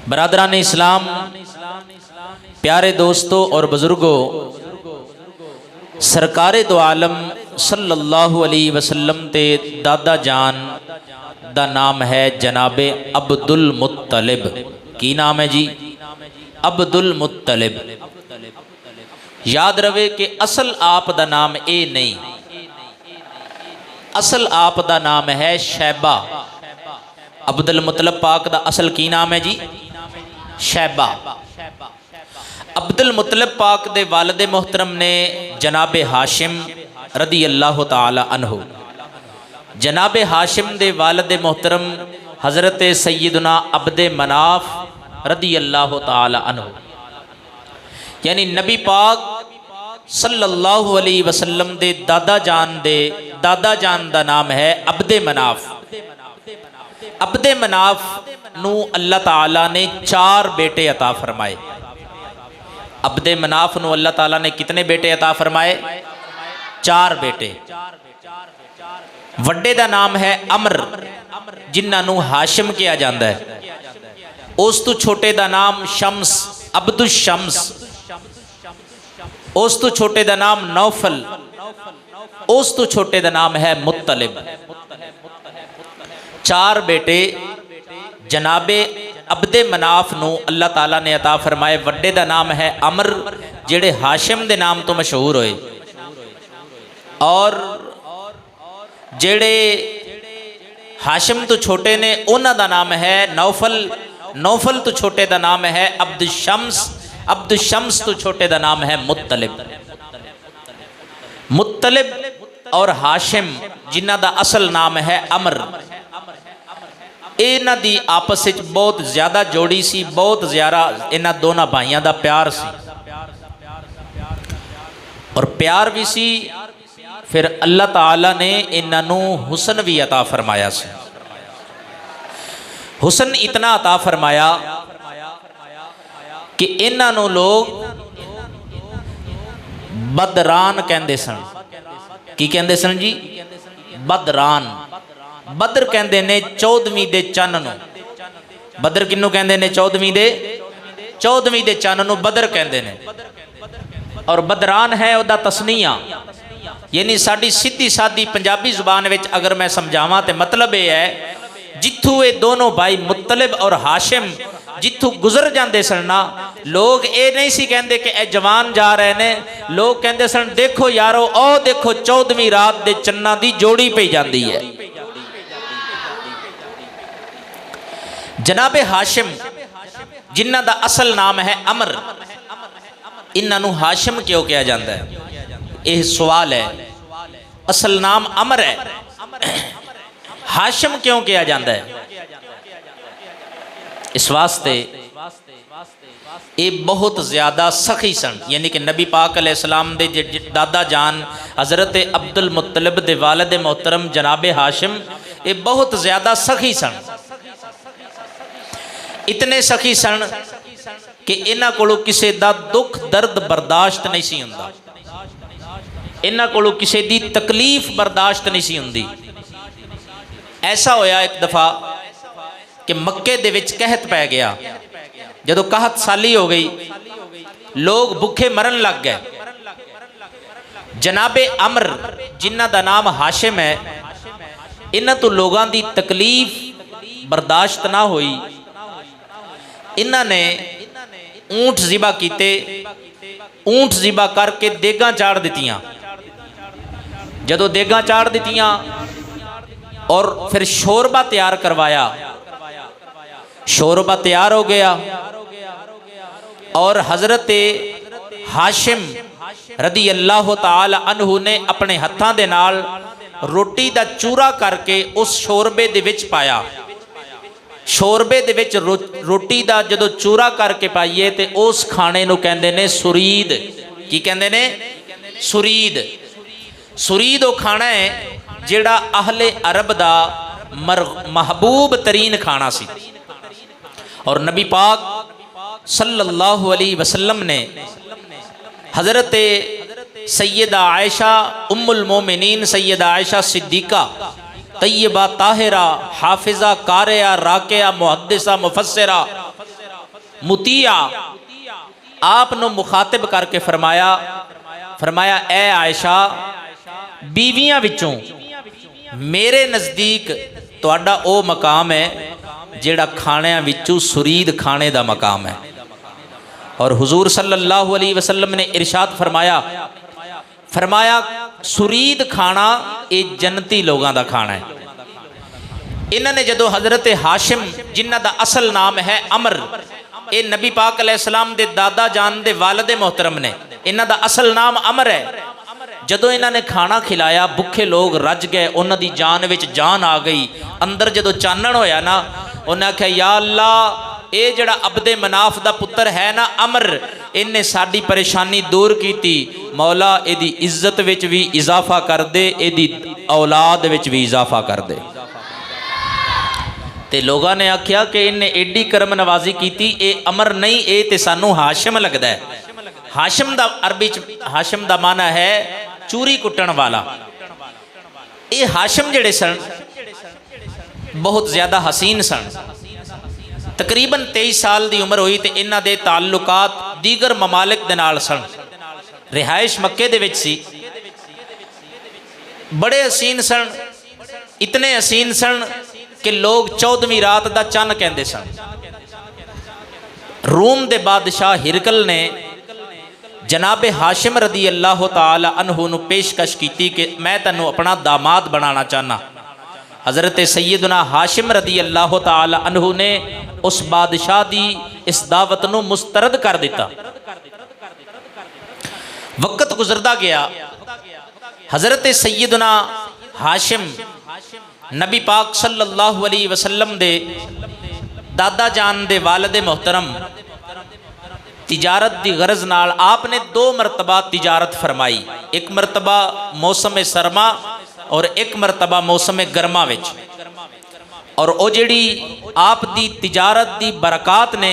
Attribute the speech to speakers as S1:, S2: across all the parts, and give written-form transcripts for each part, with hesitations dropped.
S1: बरादरान इस्लाम, प्यारे दोस्तों और बुजुर्गों, सरकारे दो आलम सल्लल्लाहु अलैहि वसल्लम ते दादा जान दा नाम है जनाबे अब्दुल मुत्तलिब। की नाम है जी? अब्दुल मुत्तलिब। याद रवे कि असल आप दा नाम ए नहीं, असल आप दा नाम है शैबा। अब्दुल मुत्तलिब पाक दा असल की नाम है जी? शैबा। अब्दुल मुत्तलिब पाक दे वालिद मोहतरम ने जनाबे हाशिम रदी अल्लाह ताला अन्हु, जनाबे हाशिम दे वालिद मोहतरम हज़रत सैयदना अब्दे मनाफ रदी अल्लाह ताला अन्हु, यानी नबी पाक सल्लल्लाहु अलैहि वसल्लम दे दादा जान दा नाम है अब्दे मनाफ। अब्दे मनाफ नू अल्लाह ताला ने 4 बेटे अता फरमाए। अब्दे मनाफ नू अल्लाह ताला ने कितने बेटे अता फरमाए? 4 बेटे। वड्डे दा नाम है अमर, जिन्हां नू हाशिम किया जाता है। उस तो छोटे दा नाम शम्स, अब्दुल शम्स। उस तो छोटे दा नाम नौफल। उस तो छोटे दा नाम है मुत्तलिब। 4 बेटे जनाबे अब्दे मनाफ नू अल्लाह ताला ने अता फरमाए। वड्डे दा नाम है अमर, जेड़े हाशिम दे नाम तो मशहूर होए, और जेड़े हाशिम तो छोटे ने उन्हां दा नाम है नौफल। नौफल तो छोटे दा नाम है अब्दुल शम्स। अब्दुल शम्स तो छोटे दा नाम है मुत्तलिब। मुत्तलिब और हाशिम जिन्हां दा असल नाम है अमर, इन्हां दी आपस विच बहुत ज़्यादा जोड़ी सी, बहुत ज़्यादा इन्हां दोनों भाइयों दा प्यार सी, और प्यार भी सी। फिर अल्लाह ताला ने इन्हां नू हुसन भी अता फरमाया सी। हुसन इतना अता फरमाया कि इन्हां नू लोग बदरान कहंदे सन। की कहंदे सन जी? बदरान। बदर कहंदे ने 14वीं दे चन्न नू। बदर किन्नू कहंदे ने? 14वीं दे चन्न नू बदर कहंदे ने। और बदरान है उहदा तस्नीया, यानी साडी सीधी सादी पंजाबी जुबान विच अगर मैं समझावां तो मतलब ये है, जिथों ये दोनों भाई मुत्तलिब और हाशिम जिथों गुजर जाते सन ना, लोग ये नहीं सी कहंदे कि ए जवान जा रहे ने। लोग कहंदे सन देखो यारो, ओ देखो 14वीं रात दे चन्ना दी जोड़ी पई जाती है। जनाबे हाशिम जिन्हां दा असल नाम है अमर, इन्हां नू हाशिम क्यों कहा जाता है? यह सवाल है। असल नाम अमर है, हाशिम क्यों कहा जाता है? इस वास्ते ये बहुत ज़्यादा सखी सन, यानी कि नबी पाक अलैहिस्सलाम दे दादा जान हज़रत अब्दुल मुत्तलिब दे वालिद मोहतरम जनाबे हाशिम ये बहुत ज़्यादा सखी सन। इतने सखी सन कि इन्हां कोलों किसी दा दुख दर्द बर्दाश्त नहीं सी हुंदा, इन्हां कोलों किसी दी तकलीफ बर्दाश्त नहीं सी हुंदी। ऐसा होया एक दफ़ा कि मक्के दे विच कहत पै गया। जदों कहत साली हो गई, लोग भुखे मरन लग गए। जनाबे अमर जिन्हां दा नाम हाशिम है, इन्हां तो लोगों की तकलीफ बर्दाश्त ना हुई। इन्हां ने ऊंट ज़िबा कीते, ऊंट ज़िबा करके देगां चाड़ दित्तियां। जदों देगां चाड़ दित्तियां और फिर शोरबा तैयार करवाया, शोरबा तैयार हो गया और हज़रत हाशिम रदी अल्लाह ताला अन्हु ने अपने हत्थां दे नाल रोटी दा चूरा करके उस शोरबे दे विच पाया। शोरबे दे विच रोटी दा जदों चूरा करके पाइए तो उस खाने नू कहंदे ने सुरीद। की कहंदे ने? सुरीद। सुरीद वो खाना है जिहड़ा अहले अरब दा महबूब तरीन खाना सी। और नबी पाक सल्लल्लाहु अलैहि वसल्लम ने हज़रत सैयदा आयशा उम्मुल मोमिनीन सैयदा आयशा सिद्दीक़ा तय्यबा ताहिरा हाफिजा कारिया राकिया मुहद्दिसा मुफस्सिरा मुतिया आप नु मुखातिब करके फरमाया ए आयशा बीवियां विचों मेरे नज़दीक तुहाडा ओ मकाम है जिहड़ा खाणियां विचों सुरीद खाने दा मकाम है। और हुजूर सल्लल्लाहु अलैहि वसल्लम ने इरशाद फरमाया सुरीद खाना ये जन्नती लोगों का खाना है। इन्होंने जदों हज़रत हाशिम जिन्हां दा असल नाम है अमर, ये नबी पाक अलैहिस्सलाम दे दादा जान दे वालिद मोहतरम ने, इन्हां दा असल नाम अमर है। जदों इन्होंने खाना खिलाया भुखे लोग रज गए, उन्हां दी जान विच जान आ गई। अंदर जदों चानण होया ना, उन्हें आख्या या अल्लाह ये जड़ा अब्दे मनाफ दा पुत्र है ना अमर, इन्हें साड़ी परेशानी दूर की। मौला इहदी इज्जत विच भी इजाफा कर दे, इहदी औलाद विच भी इजाफा कर दे। ते लोगों ने आख्या कि इन्हें एडी करम नवाजी की, ये अमर नहीं ये तो सानू हाशिम लगता है। हाशिम दा अरबी हाशिम दा माना है चूरी कुटन वाला। ये हाशिम जड़े सन बहुत ज्यादा हसीन सन। तकरीबन 23 साल की उम्र हुई तो इन्हां दे ताल्लुकात दीगर ममालिक दे नाल सन। रिहाइश मक्के दे विच सी। बड़े हसीन सन, इतने हसीन सन कि लोग 14वीं रात दा चन्न कहंदे सन। रूम दे बादशाह हिरकल ने जनाबे हाशिम रदी अल्लाह तआला अन्हु नू पेशकश की कि मैं तैनू अपना दामाद बनाना चाहना। हज़रत सैयदना हाशिम रदी अल्लाह तआला अन्हु ने उस बादशाह दी इस दावत नू मुस्तरद कर दिता। वक्त गुजरदा गया। हज़रत सैयदना हाशिम नबी पाक सल्लल्लाहु अलैहि वसल्लम दे दादा जान दे वालिद मोहतरम तिजारत दी गरज नाल आपने 2 मरतबा तिजारत फरमाई। एक मरतबा मौसम सरमा और एक मरतबा मौसम गर्मा विच। और वो जिहड़ी आप दी तिजारत दी बरकात ने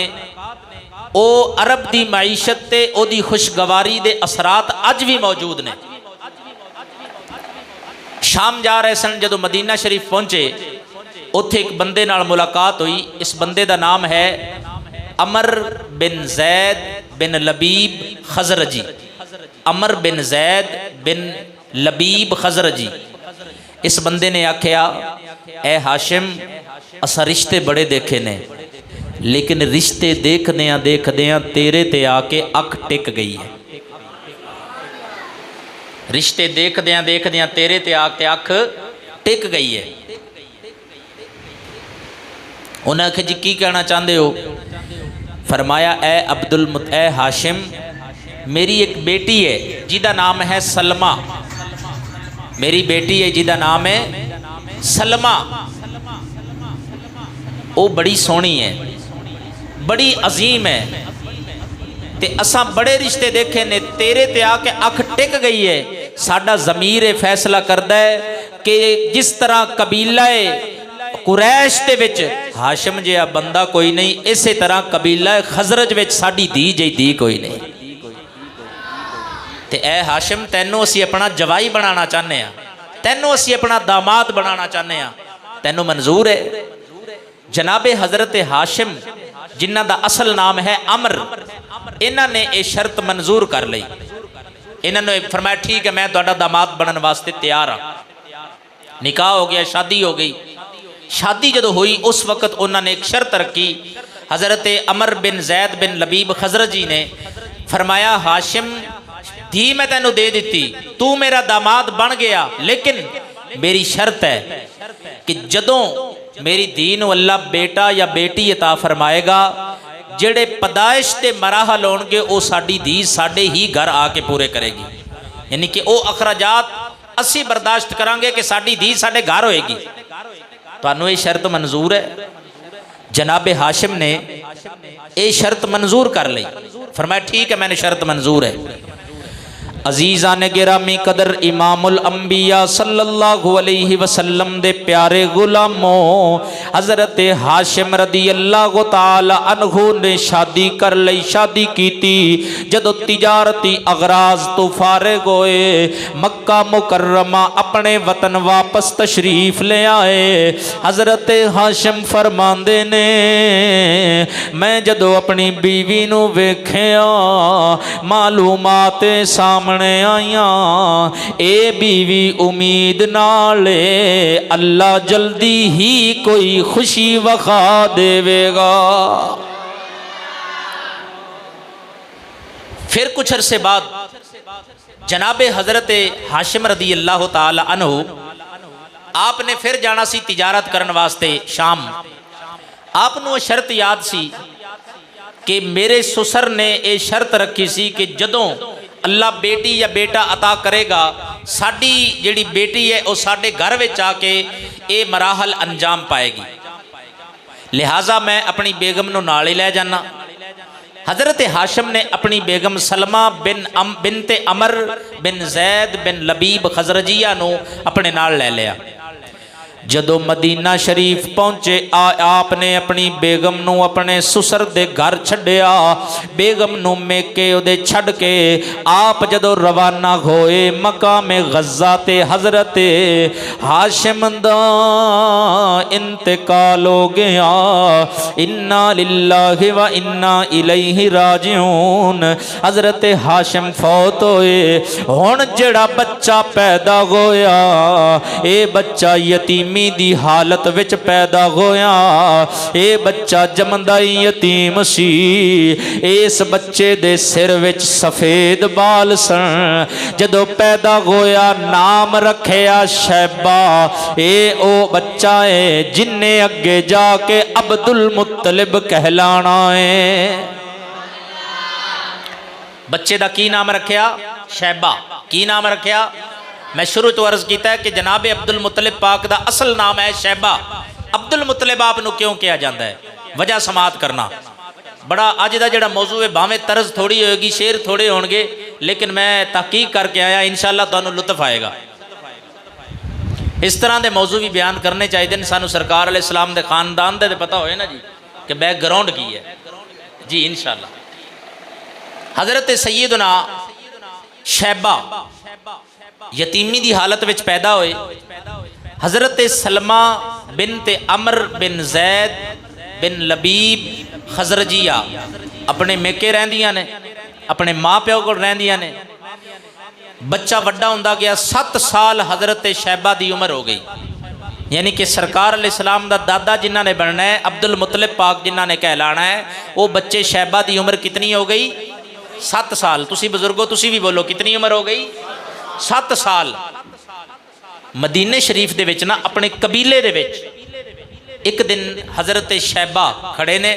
S1: वो अरब दी मईशत ते ओदी खुशगवारी दे असरात अज भी मौजूद ने। शाम जा रहे सन, जदों मदीना शरीफ पहुंचे उत्थे एक बंदे नाल मुलाकात हुई। इस बंदे दा नाम है अमर बिन जैद बिन लबीब खजरजी। अमर बिन जैद बिन लबीब खजरजी। इस बंदे ने आख्या ए हाशिम असा रिश्ते बड़े देखे ने, लेकिन रिश्ते देखदियां तेरे ते आके अख टिक गई है। रिश्ते देखदियां तेरे ते आके अख टिक गई है। उन्हें आख्या जी की कहना चाहते हो? फरमाया ए हाशिम मेरी एक बेटी है जिदा नाम है सलमा। मेरी बेटी है जिदा नाम है सलमा। वो बड़ी सोहनी है, बड़ी अजीम है, ते असा बड़े रिश्ते देखे ने, तेरे ते आके अख टिक गई है। साडा ज़मीर ये फैसला करदा है कि जिस तरह कबीला कुरैश दे विच हाशिम जिहा बंदा कोई नहीं, इसे तरह कबीला खजरज विच साडी धी जी धी कोई नहीं। ते ए हाशिम तैनू असी अपना जवाई बनाना चाहते हैं, तैनू असी अपना दामाद बनाना चाहते हैं, तैनू मंजूर है? जनाबे हज़रत हाशिम जिन्हां दा असल नाम है अमर, इन्हां ने यह शर्त मंजूर कर ली। इन्होंने फरमाया ठीक है मैं तुहाडा दामाद बनने वास्ते तैयार हाँ। निकाह हो गया, शादी हो गई। शादी जदों हुई उस वक्त उन्होंने एक शर्त रखी। हज़रत अमर बिन जैद बिन लबीब खजरजी ने फरमाया हाशिम धी मैं तैनू दे दी, तू मेरा दामाद बन गया, लेकिन मेरी शर्त है कि जदों मेरी धी नू अल्लाह बेटा या बेटी अता फरमाएगा, जेड़े पैदाइश के मराहल होणगे वो साडी धी साडे ही घर आके पूरे करेगी। यानी कि वो अखराजात असी बर्दाश्त करांगे कि साडी धी साडे घर होएगी। तुहानू ये शर्त मंजूर है? जनाबे हाशिम ने ये शर्त मंजूर कर ली। फरमाया ठीक है मैंने शर्त मंजूर है। अजीज़ान गिरामी कदर इमामुल अंबिया सल्लल्लाहु अलैहि वसल्लम दे प्यारे गुलामों, हज़रत हाशिम रदी अल्लाह ताला अन्हु ने शादी कर लई, शादी कीती। जदों तिजारती अगराज तो फारिग होए, मक्का मुकर्रमा अपने वतन वापस तशरीफ ले आए। हज़रत हाशिम फरमांदे ने, मैं जदों अपनी बीवी नूं वेख्या, मालूमात सामने आईया, ए बीवी उम्मीद नाले अल्लाह जल्दी ही कोई खुशी वखा देवेगा। फिर कुछ अरसे बाद जनाबे हजरत हाशिम रदी अल्लाह ताला अन्हु आपने फिर जाना सी तिजारत करने वास्ते शाम। आपनों शर्त याद सी कि मेरे सुसर ने यह शर्त रखी सी कि जदों अल्लाह बेटी या बेटा अता करेगा, साडी जिहड़ी बेटी है वह साडे घर विच आके ये मराहल अंजाम पाएगी। लिहाजा मैं अपनी बेगम नूं नाल ही लै जाना। हज़रत हाशिम ने अपनी बेगम सलमा बिनते अमर बिन जैद बिन लबीब खजरजिया नूं अपने नाल लै लिया। जदों मदीना शरीफ पहुंचे, आपने अपनी बेगम नूं अपने सुसर दे घर छड्डिया। बेगम नूं मेके उहदे छड्ड के आप जदों रवाना होए मकामे गज़ा ते हज़रत हाशिम दा इंतकाल हो गया। इन्ना लिल्लाहि व इन्ना इलैहि राजिऊन। हज़रत हाशिम फौत होए। हुण जिहड़ा बच्चा पैदा होया, ये बच्चा यतीमी दी हालत विच पैदा होया। ये बच्चा जमदा ही यतीम सी। इस बच्चे दे सिर विच सफेद बाल सन। जदों पैदा होया नाम रखिया शैबा। ये ओ बच्चा है जिन्ने अगे जाके अब्दुल मुत्तलिब कहलाना है। बच्चे दा की नाम रखिया? शैबा। की नाम रखिया? मैं शुरू तो अर्ज किया कि जनाब अब्दुल मुत्तलिब पाक का असल नाम है शैबा। अब्दुल मुत्तलिब आप नूं क्यों कहा जाता है? वजह समात करना बड़ा अज का जोड़ा मौजू है। भावें तरज थोड़ी होएगी, शेर थोड़े होंगे, लेकिन मैं तहकीक करके आया, इंशाअल्लाह तुहानूं लुत्फ आएगा। इस तरह के मौजू भी बयान करने चाहिए। सानूं सरकार अलैहि सलाम के खानदान दे पता होए ना जी कि बैकग्राउंड की है जी। इंशाअल्लाह हज़रत सैयदना शैबा यतीमी की हालत में पैदा हुए। हज़रत सलमा बिनते अमर बिन जैद बिन लबीब खजरजिया अपने मेके रहिंदियां ने, अपने माँ प्यो को रहिंदियां ने। बच्चा वड्डा हुंदा गया। 7 साल हज़रत शैबा की उम्र हो गई। यानी कि सरकार अलैहिस्सलाम दा दादा जिन्हां ने बनना है, अब्दुल मुत्तलिब पाक जिन्हां ने कहलाना है, वो बच्चे शैबा की उम्र कितनी हो गई? 7 साल। तुसी बुजुर्गो तुसी भी बोलो कितनी उम्र हो गई? 7 साल। मदीने शरीफ दे विच ना अपने कबीले दे विच एक दिन हज़रत शैबा खड़े ने,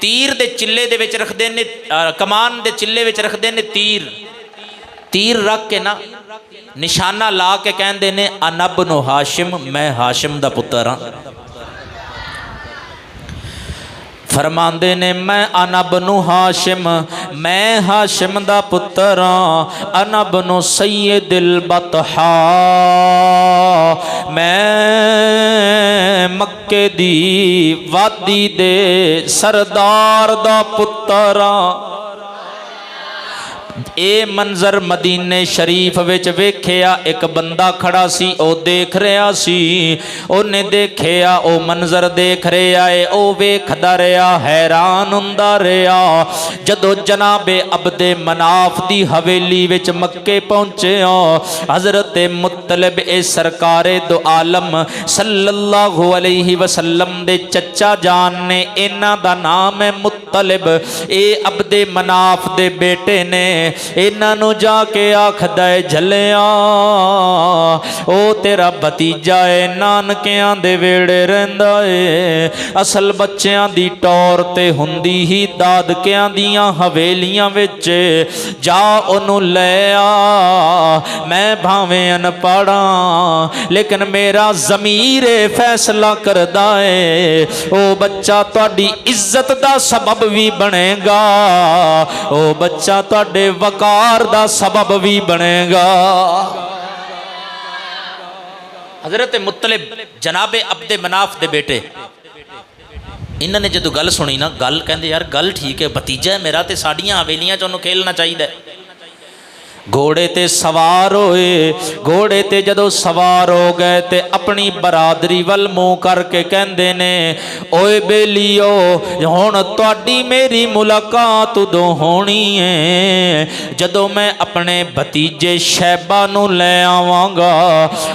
S1: तीर दे चिल्ले दे विच रखदे ने, कमान दे चिल्ले विच रखदे ने तीर रख के ना निशाना ला के कहंदे ने अनबनु हाशिम, मैं हाशिम दा पुत्र हाँ। फरमांदे ने मैं अनबनु हाशिम, मैं हाशिम दा पुत्र हाँ। अनबनु सैयदिल बतहा, मैं मक्के दी वादी दे सरदार दा पुत्र हाँ। ये मंजर मदीने शरीफ विच वेखिया। एक बंदा खड़ा सी, ओ देख रहा सी। ओने देखिया, ओ मंजर देख रहा है, ओ वेखदा रहा, हैरान हुंदा रहा। जदों जनाबे अब्दे मनाफ दी हवेली विच मक्के पहुंचे, हज़रत मुत्तलिब ए सरकारे दो आलम सल्लल्लाहु अलैहि वसल्लम दे चचा जान ने, इन्हां दा नाम है मुत्तलिब। ए अब्दे मनाफ दे बेटे ने। इन्हों जाके आखदा है झलिया, ओ तेरा भतीजा है, नानकियां दे वेड़े रहिंदा है। असल बच्चियां दी टौर ते हुंदी ही दादकियां दियां हवेलियां विच। जा ओनू ले आ। मैं भावें अनपढ़ा लेकिन मेरा ज़मीर फैसला करदा है, ओ बच्चा तुहाडी इज्जत दा सबब भी बनेगा। ओ बच्चा तुहाडे वकार दा सबब भी बनेगा। हजरत मुत्तलिब जनाबे अब्दे मनाफ दे बेटे, इन्होंने जो गल सुनी ना, गल कहते यार गल ठीक है, भतीजा है मेरा, तो साड़ियाँ हवेलियाँ च उन्होंने खेलना चाहिए। घोड़े ते सवार होए, घोड़े ते जदों सवार हो गए ते अपनी बरादरी वल मुँह करके कहंदे ने, ओए बेलियो हुण तुहाडी मेरी मुलाकात उदों होनी है जदों मैं अपने भतीजे शैबा नूं लै आवांगा।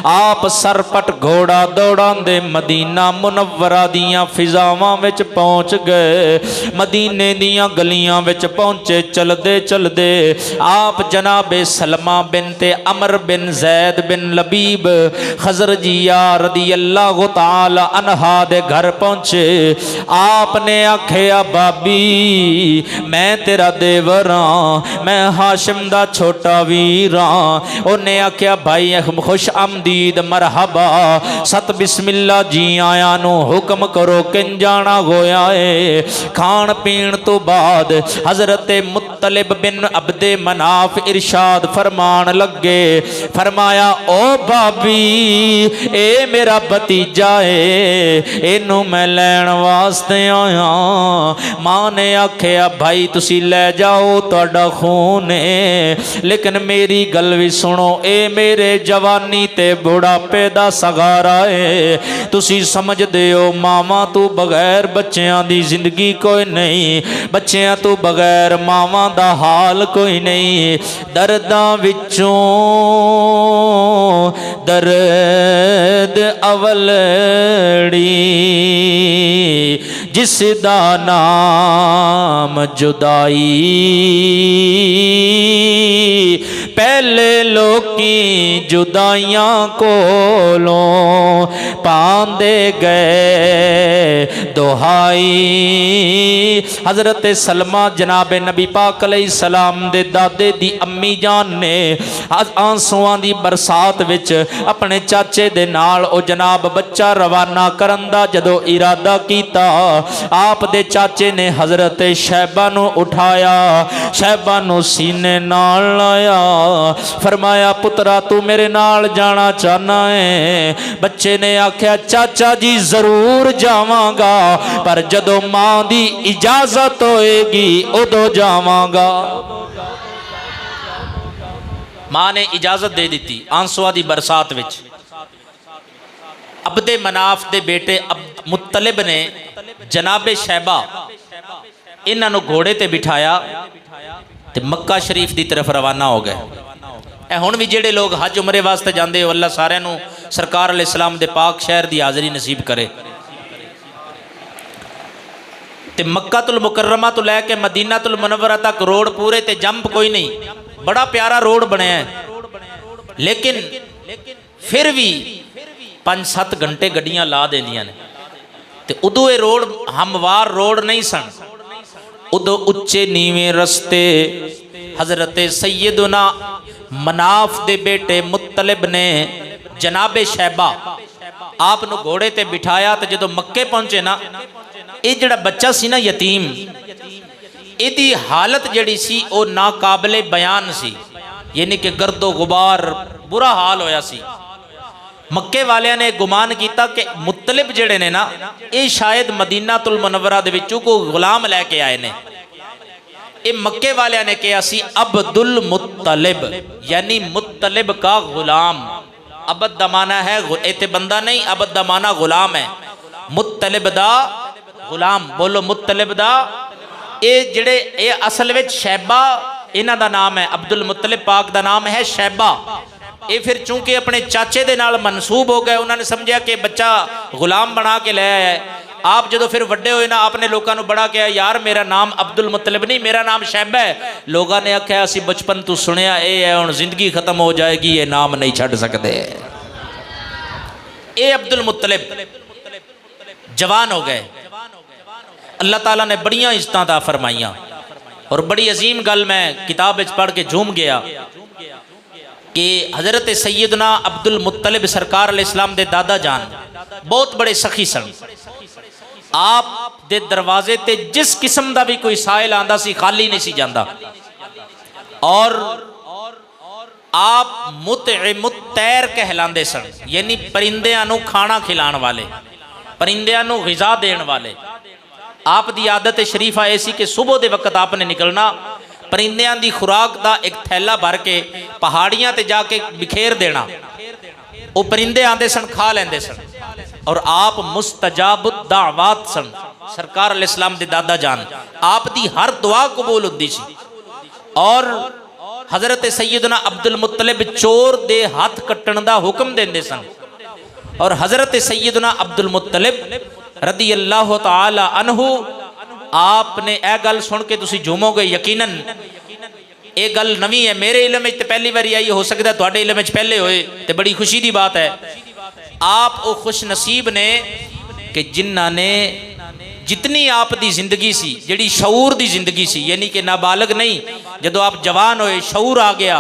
S1: आप सरपट घोड़ा दौड़ांदे मदीना मुनव्वरा दियां फिजावां विच पहुँच गए। मदीने दियां गलियां विच पहुँचे, चलदे चलदे आप जनाबे सलमा बिन ते अमर बिन जैद बिन लबीब खजरजिया रदी अल्लाह तआला अन्हा दे घर पहुँचे। आपने आखिया बाबी मैं तेरा देवर हाँ, मैं हाशिम दा छोटा वीर हाँ। उन्हें आखिया भाई खुश आमदीद मरहबा, सत बिस्मिल्ला जी आया नू हुक्म करो किन जाना होया है। खान पीन तो बाद हजरत मुत्तलिब बिन अब्दे मनाफ इरशाद फरमान लगे, फरमाया ओ भाभी ए मेरा भतीजा है, इनू मैं लैण वास्ते आया। मां ने आखिया भाई तुसी ले जाओ, तुहाडा खून है, लेकिन मेरी गल भी सुनो, ए मेरे जवानी ते बुढ़ापे दा सगारा है। तुसी समझदे हो मावां तू बगैर बच्चियां दी जिंदगी कोई नहीं, बच्चियां तू बगैर मावां दा हाल कोई नहीं। दर्दां विचों दर्द अवलड़ी, जिसदा नाम जुदाई, पहले लोकी जुदाइयां कोलों पांदे गए दुहाई। हजरत सलमा जनाबे नबी पाक अलैहिस्सलाम दे दादे दी अम्मी जान ने आंसुआं दी बरसात विच अपने चाचे दे नाल ओ जनाब बच्चा रवाना करन दा जदों इरादा कीता, आप दे चाचे ने हजरत शैबा नू उठाया, शैबा नू सीने नाल लाया, फरमाया पुत्रा तू मेरे नाल जाना चाहना है। बच्चे ने आख्या चाचा जी जरूर जावांगा, पर जदों मां दी इजाजत होएगी उदों जावांगा। मां ने इजाजत दे दी आंसुआ दी बरसात विच। अब्दे मनाफ दे बेटे मुत्तलिब ने जनाबे शैबा इन्हां नूं घोड़े ते बिठाया ते मक्का शरीफ दी तरफ रवाना हो गए। हुण भी जिहड़े लोग हज उमरे वास्ते जाते हो, अल्लाह सारिआं नूं सरकार अलैहिस्सलाम दे पाक शहर दी हाज़री नसीब करे। ते मक्कातुल मुकर्रमा तो लैके मदीनातुल मुनव्वरा तक रोड पूरे ते जंप कोई नहीं, बड़ा प्यारा रोड बनया है, लेकिन फिर भी 5-7 घंटे गड्डियां ला देंदियां ने। ते उदों ये रोड हमवार रोड नहीं सन, उदों उच्चे नीवें रस्ते। हजरत सैयदुना मनाफ दे बेटे मुत्तलिब ने जनाबे शैबा आप नूं घोड़े ते बिठाया। तो जदों मक्के पहुंचे ना, ये जिहड़ा बच्चा सी ना यतीम, इहदी हालत जिहड़ी सी वो नाकाबिले बयान सी, यानी कि गर्दो गुबार बुरा हाल होया सी। मक्के वालियां ने गुमान किया कि मुत्तलिब जिहड़े ने ना, ये शायद मदीनातुल मुनव्वरा दे विचों कोई गुलाम लैके आए ने। ये मक्के वालियां ने कहा सी अब्दुल मुत्तलिब, यानी मुत्तलिब का गुलाम। अबद दा माना है इत्थे बंदा नहीं, अबद दा माना गुलाम है। मुत्तलिब दा गुलाम, बोलो मुत्तलिब दा। ये जिहड़े ये असल विच शैबा इन्हां दा नाम है, अब्दुल मुत्तलिब पाक दा नाम है शैबा। ये फिर चूंकि अपने चाचे दे नाल मनसूब हो गए, उन्होंने समझा कि बच्चा गुलाम बना के ले आया है। आप जो फिर वड्डे होए ना, आपने लोगों को बड़ा कहा यार मेरा नाम अब्दुल मुत्तलिब नहीं, मेरा नाम शैबा है। लोगों ने आख्या असी बचपन तू सुनिया ये है, हुण जिंदगी खत्म हो जाएगी, ये नाम नहीं छड्ड सकते। ये अब्दुल मुत्तलिब जवान हो गए। अल्लाह ताला ने बड़ियां इज्जतां दा फरमाइयां। और बड़ी अजीम गल मैं किताब विच पढ़ के झूम गया कि हज़रत सैयदना अब्दुल मुत्तलिब सरकार अलैहिस्सलाम दे दादा जान बहुत बड़े सखी सन। आप दे दरवाजे ते जिस किस्म का भी कोई साइल आंदा सी खाली नहीं सी जांदा। और आप मुतैर कहलांदे सन, यानी परिंदिਆਂ ਨੂੰ खाना खिलाने वाले, परिंदिਆਂ ਨੂੰ ग़िज़ा देने वाले। आप दी आदत शरीफा ऐसी कि सुबह के वक्त आपने निकलना, परिंदिਆਂ ਦੀ खुराक का एक थैला भर के पहाड़ियां ते जाके बिखेर देना। वो परिंदे आते सन, खा लेंदे सन। और आप मुस्तजाबुद दावात सन। सरकार अलैहिस्सलाम दे दादा जान, आप दी हर दुआ कबूल होती सी। और हज़रत सैयदना अब्दुल मुत्तलिब चोर दे हाथ कट्टण दा हुक्म देंदे सन। और हज़रत सैयदना अब्दुल मुत्तलिब रदी अल्लाह तआला अन्हु, आपने यह गल सुन के तुसी झूमोगे यकीनन। ये गल नवी है, मेरे इलम में पहली बारी आई, हो सकता है तुहाडे इलम में पहले होए, तो बड़ी खुशी की बात है। आप वो खुश नसीब ने कि जिन्हां ने जितनी आप दी जिंदगी सी, जिहड़ी शऊर दी जिंदगी सी, यानी कि नाबालग नहीं, जदों आप जवान होए, शऊर आ गया,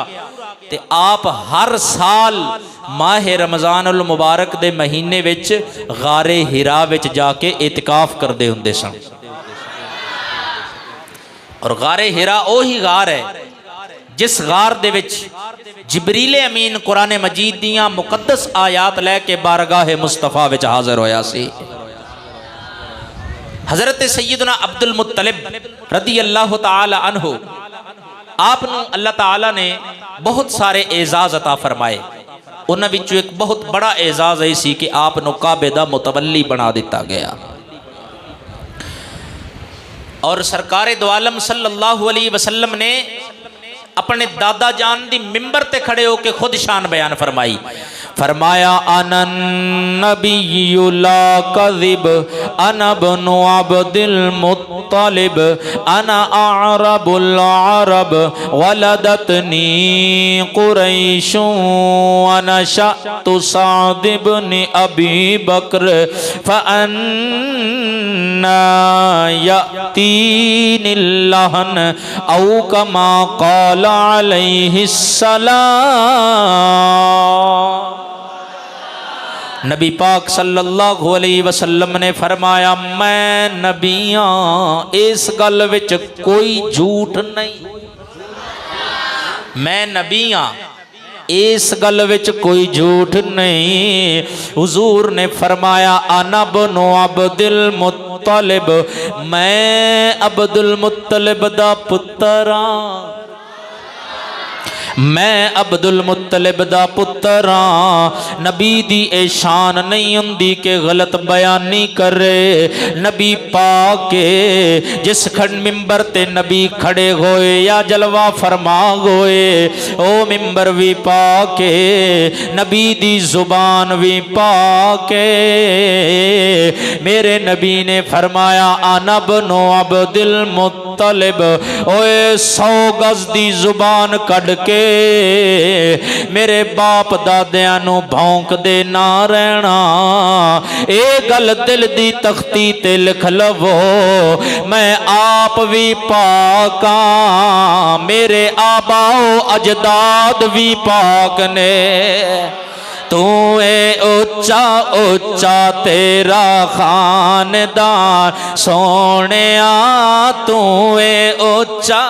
S1: तो आप हर साल माह रमज़ान उल मुबारक दे महीने विच गारे हिरा विच जाके इतिकाफ करते हुंदे सन। और गारे हिरा ओही गार है जिस गार दे विच जिबरील अमीन कुरान मजीद दियां मुकद्दस आयात लैके बारगाह मुस्तफा विच हाज़िर होया सी। हज़रत सैयदना अब्दुल मुत्तलिब रदी अल्लाह तआला अन्हु, आपनू अल्लाह ताला ने बहुत सारे एजाज अता फरमाए। उन्हां विचों एक बहुत बड़ा एजाज यह सी कि आपनू काबे दा मुतवल्ली बना दिता गया। और सरकार दो आलम सल्लल्लाहु अलैहि वसल्लम ने अपने दादा जान दी मिंबर ते खड़े होके खुद शान बयान फरमाई। फरमाया अनन नबिय्यु ला कज़िब अना इब्नु अब्दिल मुत्तलिब अना अअरबुल अरब वलदतनी कुरैशु अना शअतु सअद इब्न अबी बकर फअन्ना यअतीनिल लहन औ कमा क़ाल अलैहिस्सलाम। नबी पाक सल्लल्लाहु अलैहि वसल्लम ने फरमाया, मैं नबियां इस गल विच कोई झूठ नहीं, मैं नबियां इस गल विच कोई झूठ नहीं। हुजूर ने फरमाया अना इब्नु अब्दिल मुत्तलिब, मैं अब्दुल मुत्तलिब दा पुत्र हां, मैं अब्दुल मुत्तलिब दा पुत्र हाँ। नबी दी ए शान नहीं हुंदी कि गलत बयानी करे। नबी पाक के जिस खंड मिंबर ते नबी खड़े होए या जलवा फरमा होए, ओ मिंबर भी पाक के, नबी दी जुबान भी पाक के। मेरे नबी ने फरमाया अना इब्नु अब्दिल मुत्तलिब, ओए 100 गज दी जुबान कढ़ के मेरे बाप दादियां नू भौंक दे ना रहना। ए गल दिल दी तख्ती ते लिख लवो, मैं आप भी पाका, मेरे आबाओ अजदाद भी पाक ने। तू ए ऊंचा ऊंचा तेरा खानदान सोनिया, तू ए ऊंचा।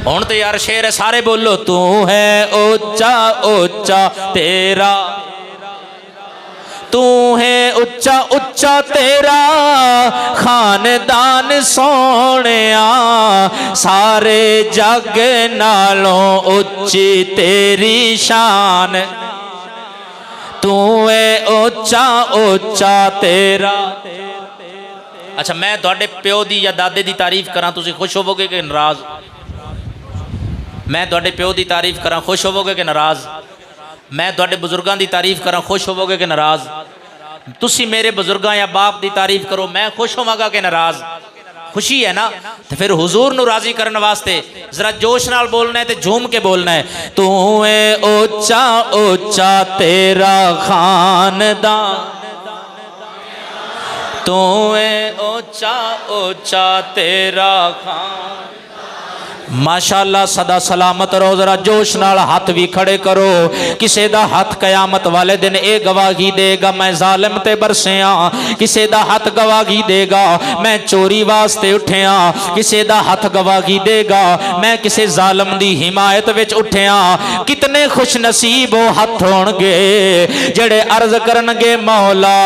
S1: हुण तो यार शेर है, सारे बोलो, तू है ऊंचा ऊंचा तेरा, तू है उच्चा उच्चा तेरा खानदान सोनिया, सारे जग नालों उच्ची तेरी शान, तू है उच्चा उच्चा तेरा। अच्छा, मैं तुहाडे प्यो दी या दादे दी तारीफ करा, तुसीं खुश होवोगे कि नाराज? मैं तुहाडे प्यो की तारीफ करा, खुश होवोगे कि नाराज? मैं तुहाडे बुजुर्गों की तारीफ करा, खुश होवोगे कि नाराज? तुसी मेरे बुजुर्गों या बाप की तारीफ करो, मैं खुश होवांगा कि नाराज? खुशी है ना? तो फिर हुजूर नू राजी करने वास्ते जरा जोश नाल बोलना है, तो झूम के बोलना है। तू ए ऊंचा ऊंचा तेरा खानदान, तू ए ऊंचा ऊंचा तेरा खान, माशाअल्लाह सदा सलामत रहो। जरा जोश नाल हाथ भी खड़े करो। किसी दा हाथ कयामत वाले दिन ये गवाही देगा मैं जालिम ते बरसिया, किसी दा हाथ गवाही देगा मैं चोरी वास्ते उठिया, किसी दा हाथ गवाही देगा मैं किसी जालिम दी हिमायत विच उठिया। कितने खुश नसीब वो हथ होणगे जेड़े अर्ज करनगे मौला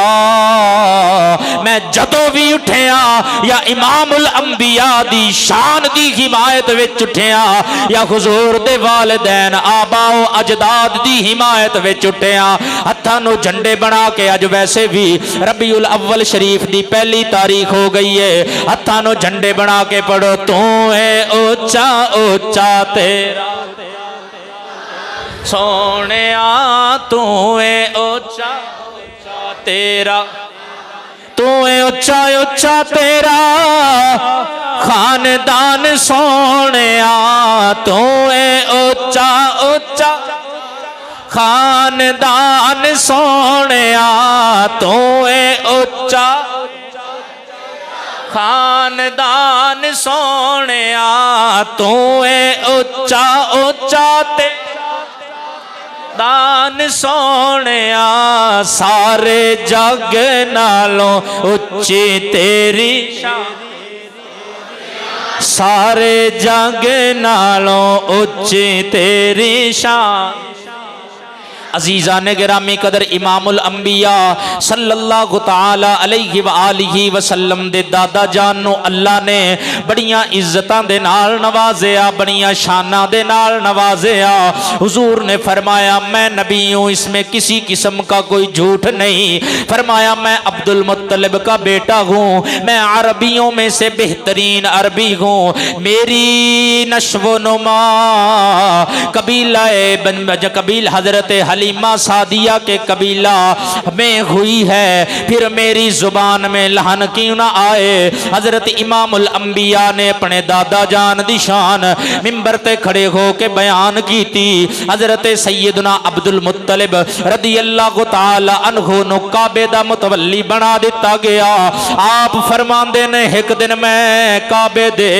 S1: मैं जदों भी उठिया या इमामुल अंबिया दी शान दी हिमायत विच उठिया या हुजूर दे वालिदैन आबाओ अजदाद दी हिमायत विच उठिया। हत्थां नूं झंडे बना के अज वैसे भी रबीउल अव्वल शरीफ दी पहली तारीख हो गई है। हत्थां नूं झंडे बना के पढ़ो तू है ऊंचा ऊंचा तेरा सोनिया, तू है ऊंचा ऊंचा तेरा, तू है ऊंचा ऊंचा तेरा खानदान सोनिया, तू है ऊंचा ऊंचा खानदान सोनिया, तू है ऊंचा खानदान सोनिया, तू है ऊंचा ऊंचा ते दान सोनिया। सारे जग नालों उच्ची तेरी शान, सारे जग नालों उच्ची तेरी शान। अजीज़ान गिरामी कदर इमामुल अंबिया सल्लल्लाहु तआला अलैहि व आलिहि वसल्लम दे दादा जान नूं अल्लाह ने बड़ियां इज्जतां दे नाल नवाजिया, बड़ियां शानां दे नाल नवाजिया। हुजूर ने फरमाया मैं नबी हूँ, इसमें किसी किस्म का कोई झूठ नहीं। फरमाया मैं अब्दुल मुत्तलिब का बेटा हूँ, मैं अरबियों में से बेहतरीन अरबी हूँ। मेरी नश्व नुमा कबीला कबील हजरत हलीमा सादिया के कबीला में हुई है। फिर मेरी जुबान में लहन क्यों ना आए। हजरत इमामुल अंबिया ने अपने दादा जान दी शान मिंबर ते खड़े हो के बयान की थी। हजरत सैयदना अब्दुल मुत्तलिब रदी अल्लाह तआला अन्हु नु काबे दा मुतवल्ली बना दिता गया। आप फरमांदे ने एक दिन मैं काबे दे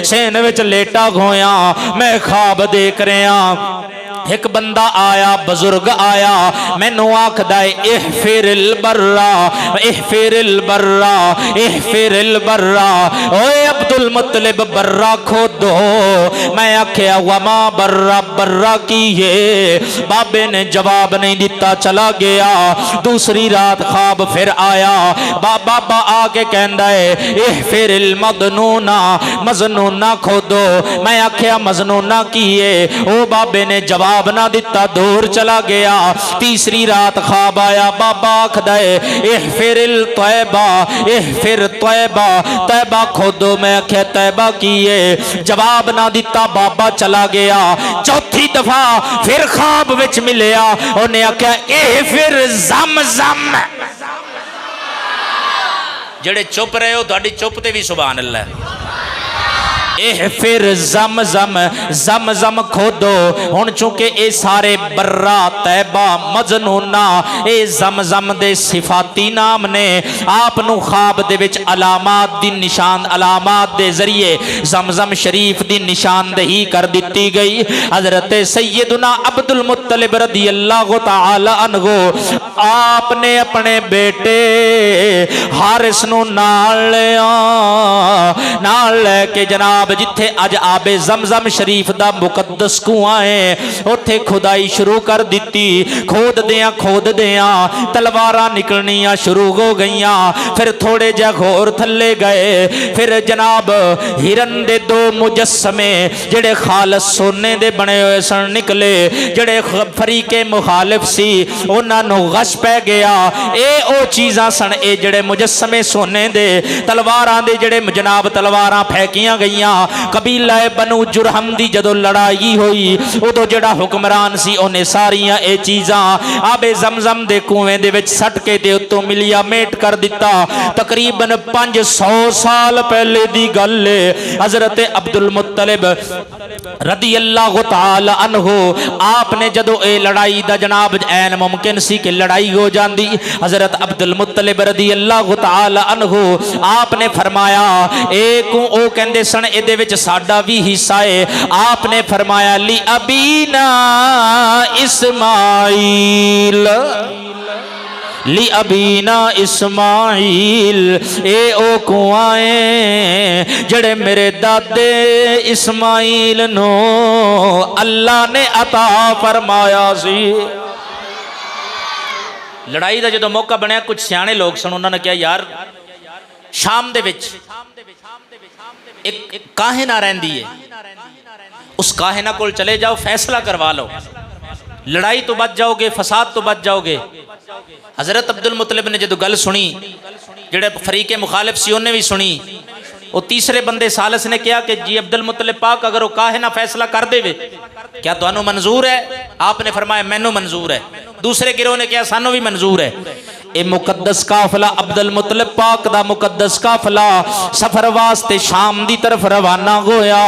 S1: सेन विच लेटा होया, मैं ख्वाब देख रहा। एक बंदा आया, बुजुर्ग आया, मैनू आखदा इहफिरिल बर्रा इहफिरिल बर्रा इहफिरिल बर्रा। ओए अब्दुल मुत्तलिब बर्रा खोदो। मैं आख्या वमा बर्रा, बर्रा की है। बाबे ने जवाब नहीं दिता, चला गया। दूसरी रात ख्वाब फिर आया, बाबा आके कहंदा है इहफिरिल मजनूना, मजनूना खोदो। मैं आख्या मजनूना की है। ओ बाबे ने जवाब ना दिता, दूर चला गया। तीसरी रात ख्वाब आया, बाबा आखदा इहफिरिल तैबा इहफिर तैबा, तैबा खोदो। मैं आख्या तैबा की है, जवाब ना दिता, बाबा चला गया। चौथी दफा फिर ख्वाब विच मिलिया, उन्हें आख्या इहफिर ज़मज़म। जेड़े चुप रहे हो तुहाडी चुप ते भी सुभान अल्लाह। फिर ज़मज़म ज़मज़म खोदो। हुण चूंकि ये सारे बर्रा तैबा मजनूना ये ज़मज़म दे सिफाती नाम ने। आप नूं ख्वाब दे विच अलामात दी निशान अलामात दे जरिए ज़मज़म शरीफ दी निशानदही कर दिती गई। हज़रत सैयदना अब्दुल मुत्तलिब रदी अल्लाह तआला अन्हु आपने अपने बेटे हारिस नूं नाल लेके जनाब जिथे अज आबे ज़मज़म शरीफ दा मुकद्दस कुआं है उत्थे खुदाई शुरू कर दिती। खोद दियां तलवारां निकलनियां शुरू हो गईयां। फिर थोड़े जा होर थल्ले गए। फिर जनाब हिरन दे दो मुजस्समे जेड़े खालस सोने दे बने हुए सन निकले। जेड़े फरीके मुखालिफ सी उन्हां नूं गश पै गया। ओ चीज़ां सन ए जेड़े मुजस्समे सोने दे तलवारां दे जेड़े जनाब तलवारां फेंकियां गईयां। कबीला बनु जुरहम दी जदों लड़ाई हुई उदों जेड़ा हुक्मरान सी उन्हें सारियां ए चीज़ां आबे ज़मज़म दे कुएं दे विच सट के ते उत्तों मिलिया मेट कर दिता। तकरीबन 500 साल पहले दी गल है। हज़रत अब्दुल मुत्तलिब रदी अल्लाह तआला अन्हु आपने जदों ए लड़ाई दा जनाब ऐन मुमकिन सी कि लड़ाई हो जाती। हज़रत अब्दुल मुत्तलिब रदी अल्लाह तआला अन्हु आपने फरमाया ओ कहंदे सन ਇਹਦੇ ਵਿੱਚ ਸਾਡਾ ਵੀ ਹਿੱਸਾ ਹੈ। आपने फरमाया ली अबीना इस्माइल, ली अबीना इस्माइल, ए ओ कुआं जड़े मेरे दादे इस्माइल नो अल्लाह ने अता फरमाया सी। लड़ाई का जो मौका बनया कुछ सियाने लोग सन, उन्होंने कहा यार शाम दे विच एक काहिना रहिंदी है, उस काहिना कोल चले जाओ, फैसला करवा लो, लड़ाई तो बच जाओगे, फसाद तो बच जाओगे। हज़रत अब्दुल मुतलिब ने जो गल सुनी, जेड़े फरीके मुखालिफ सी उन्हें भी सुनी। वो तीसरे बंदे सालस ने कहा कि जी अब्दुल मुतलिब पाक अगर वो काहिना फैसला कर देवे क्या तुहानू मंजूर है? आपने फरमाया मैनू मंजूर है। दूसरे गिरोह ने कहा सानू भी मंजूर है। ये मुकद्दस काफिला अब्दुल मुतलिब पाक दा मुकद्दस काफिला सफर वास्ते शाम दी तरफ रवाना होया।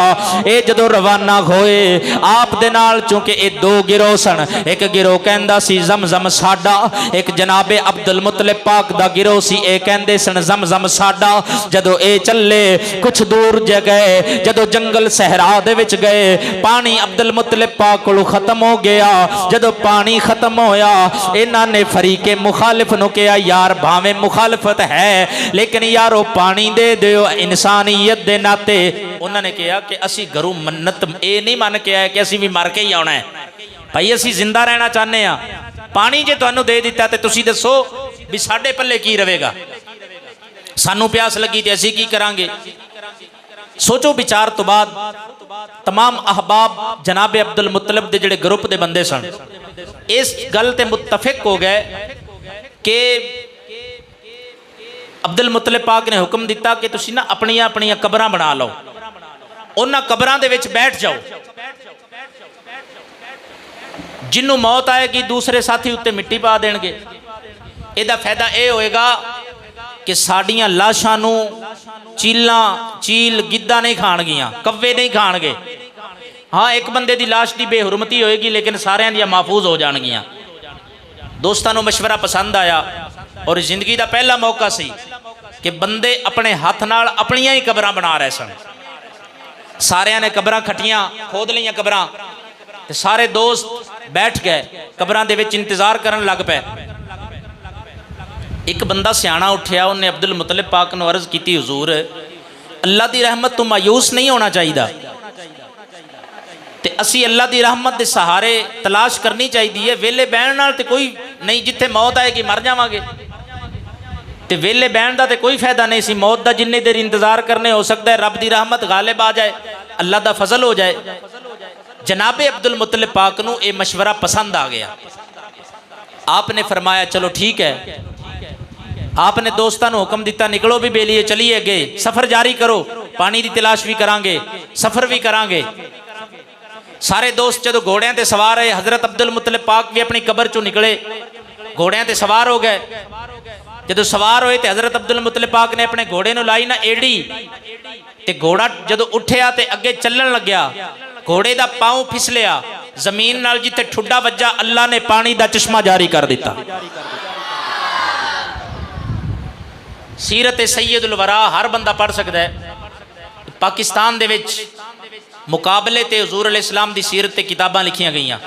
S1: ये जदों रवाना होए आप दे नाल चूंकि ये दो गिरोह सन, एक गिरोह कहंदा सी ज़मज़म साडा, एक जनाबे अब्दुल मुतलिब पाक दा गिरोह सी ये कहंदे सन ज़मज़म साडा। जदों ये चले कुछ दूर गए, जदों जंगल सहरा दे विच गए, पानी अब्दुल मुतलिब पाक कोलों खत्म हो गया। जदों पानी खत्म होया इन्हां ने फरीके मुखालिफ नूं कहा यार भावें मुखालफत है लेकिन यार वो पानी दे दियो इंसानियत दे नाते। उन्होंने कहा कि असी घरों मन्नत ये नहीं मन के आए कि असी भी मर के ही आना है भाई, असी जिंदा रहना चाहते हैं। पानी जे तुहानू दे दिता तो तुसी दसो भी साडे पल्ले की रहेगा, सानू प्यास लगी तो असी की करांगे। सोचो विचार तो बाद तमाम अहबाब जनाबे अब्दुल मुतलिब दे जिहड़े ग्रुप दे बंदे सन इस गल ते मुत्तफिक हो गए कि अब्दुल मुतलिब पाक ने हुक्म दिता कि तुसी ना अपनियां अपनियां कबरां बना लो, उन्हां कबरां दे विच बैठ जाओ, जिन्नू मौत आएगी दूसरे साथी उत्ते मिट्टी पा देणगे। इहदा फायदा यह होएगा कि साडियां लाशां नू चील गिद्दा नहीं खाणगियां, कव्वे नहीं खाणगे। हाँ एक बंदे दी लाश की बेहुरमती होएगी लेकिन सारियां दियां महफूज हो जाणगियां। दोस्तां नू मशवरा पसंद आया और जिंदगी का पहला मौका सी कि बंदे अपने हाथ नाल अपनियां ही कबरां बना रहे सन। सारियां ने कबरां खटियां खोद लियां कबरां ते सारे दोस्त बैठ गए कबरां दे विच इंतजार करन लग पे। एक बंदा सियाणा उठिया, उन्हें अब्दुल मुतलिब पाक नूं अर्ज की हुजूर अल्लाह की रहमत तो मायूस नहीं होना चाहिए ते असी अल्लाह की रहमत के सहारे तलाश करनी चाहिए। वेले बहन नाल ते कोई नहीं, जिथे मौत आएगी मर जावांगे ते वेले बहन का तो कोई फायदा नहीं सी। मौत का जिन्नी देर इंतजार करने हो सकता है रब की रहमत गालिब आ जाए, अल्लाह का फजल हो जाए। जनाबे अब्दुल मुतलिब पाक नूं ये मशवरा पसंद आ गया। आपने फरमाया चलो ठीक है। आपने दोस्तों को हुक्म दिता निकलो भी बेलिए चलिए अगे, सफर जारी करो, पानी की तलाश भी करांगे सफर भी करांगे। सारे दोस्त जो घोड़ियां ते सवार है, हजरत अब्दुल मुतलिब पाक भी अपनी कबर चो निकले घोड़ियां ते सवार हो गए। जो सवार होए तो हजरत अब्दुल मुतलिब पाक ने अपने घोड़े नूं लाई ना एड़ी ते घोड़ा जो उठिया तो अगे चलन लग्या, घोड़े का पाँव फिसलिया जमीन नाल, जिथे ठुड्डा वज्जा अल्लाह ने पानी का चश्मा जारी कर दिता। सीरत सैयदुल वरा हर बंदा पढ़ सकता है। पाकिस्तान दे विच मुकाबले ते हुजूर अलैहिस्सलाम दी सीरत ते किताबां लिखियां गईयां।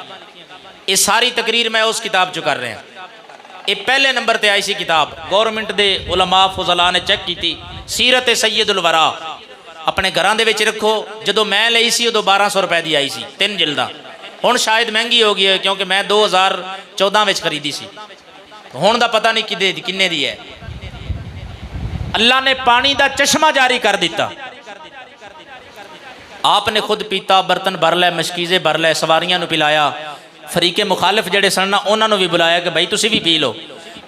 S1: ये सारी तकरीर मैं उस किताब चो कर रहा। ये पहले नंबर ते आई सी किताब, गौरमेंट दे उलमा फुजला ने चेक की थी। सीरत सैयदुल वरा अपने घरां दे विच रखो। जदों मैं लई सी उदों 1200 रुपए की आई सी, 3 जिल्दां। हुण शायद महंगी हो गई है क्योंकि मैं 2014 में खरीदी सी, हुण दा पता नहीं किन्ने दी है। अल्लाह ने पानी का चश्मा जारी कर दिता। आपने खुद पीता, बर्तन भर लै, मशकीज़े भर लै, सवारियां पिलाया। फरीके मुखालिफ जेडे सन उन्होंने भी बुलाया कि भाई तुसी भी पी लो।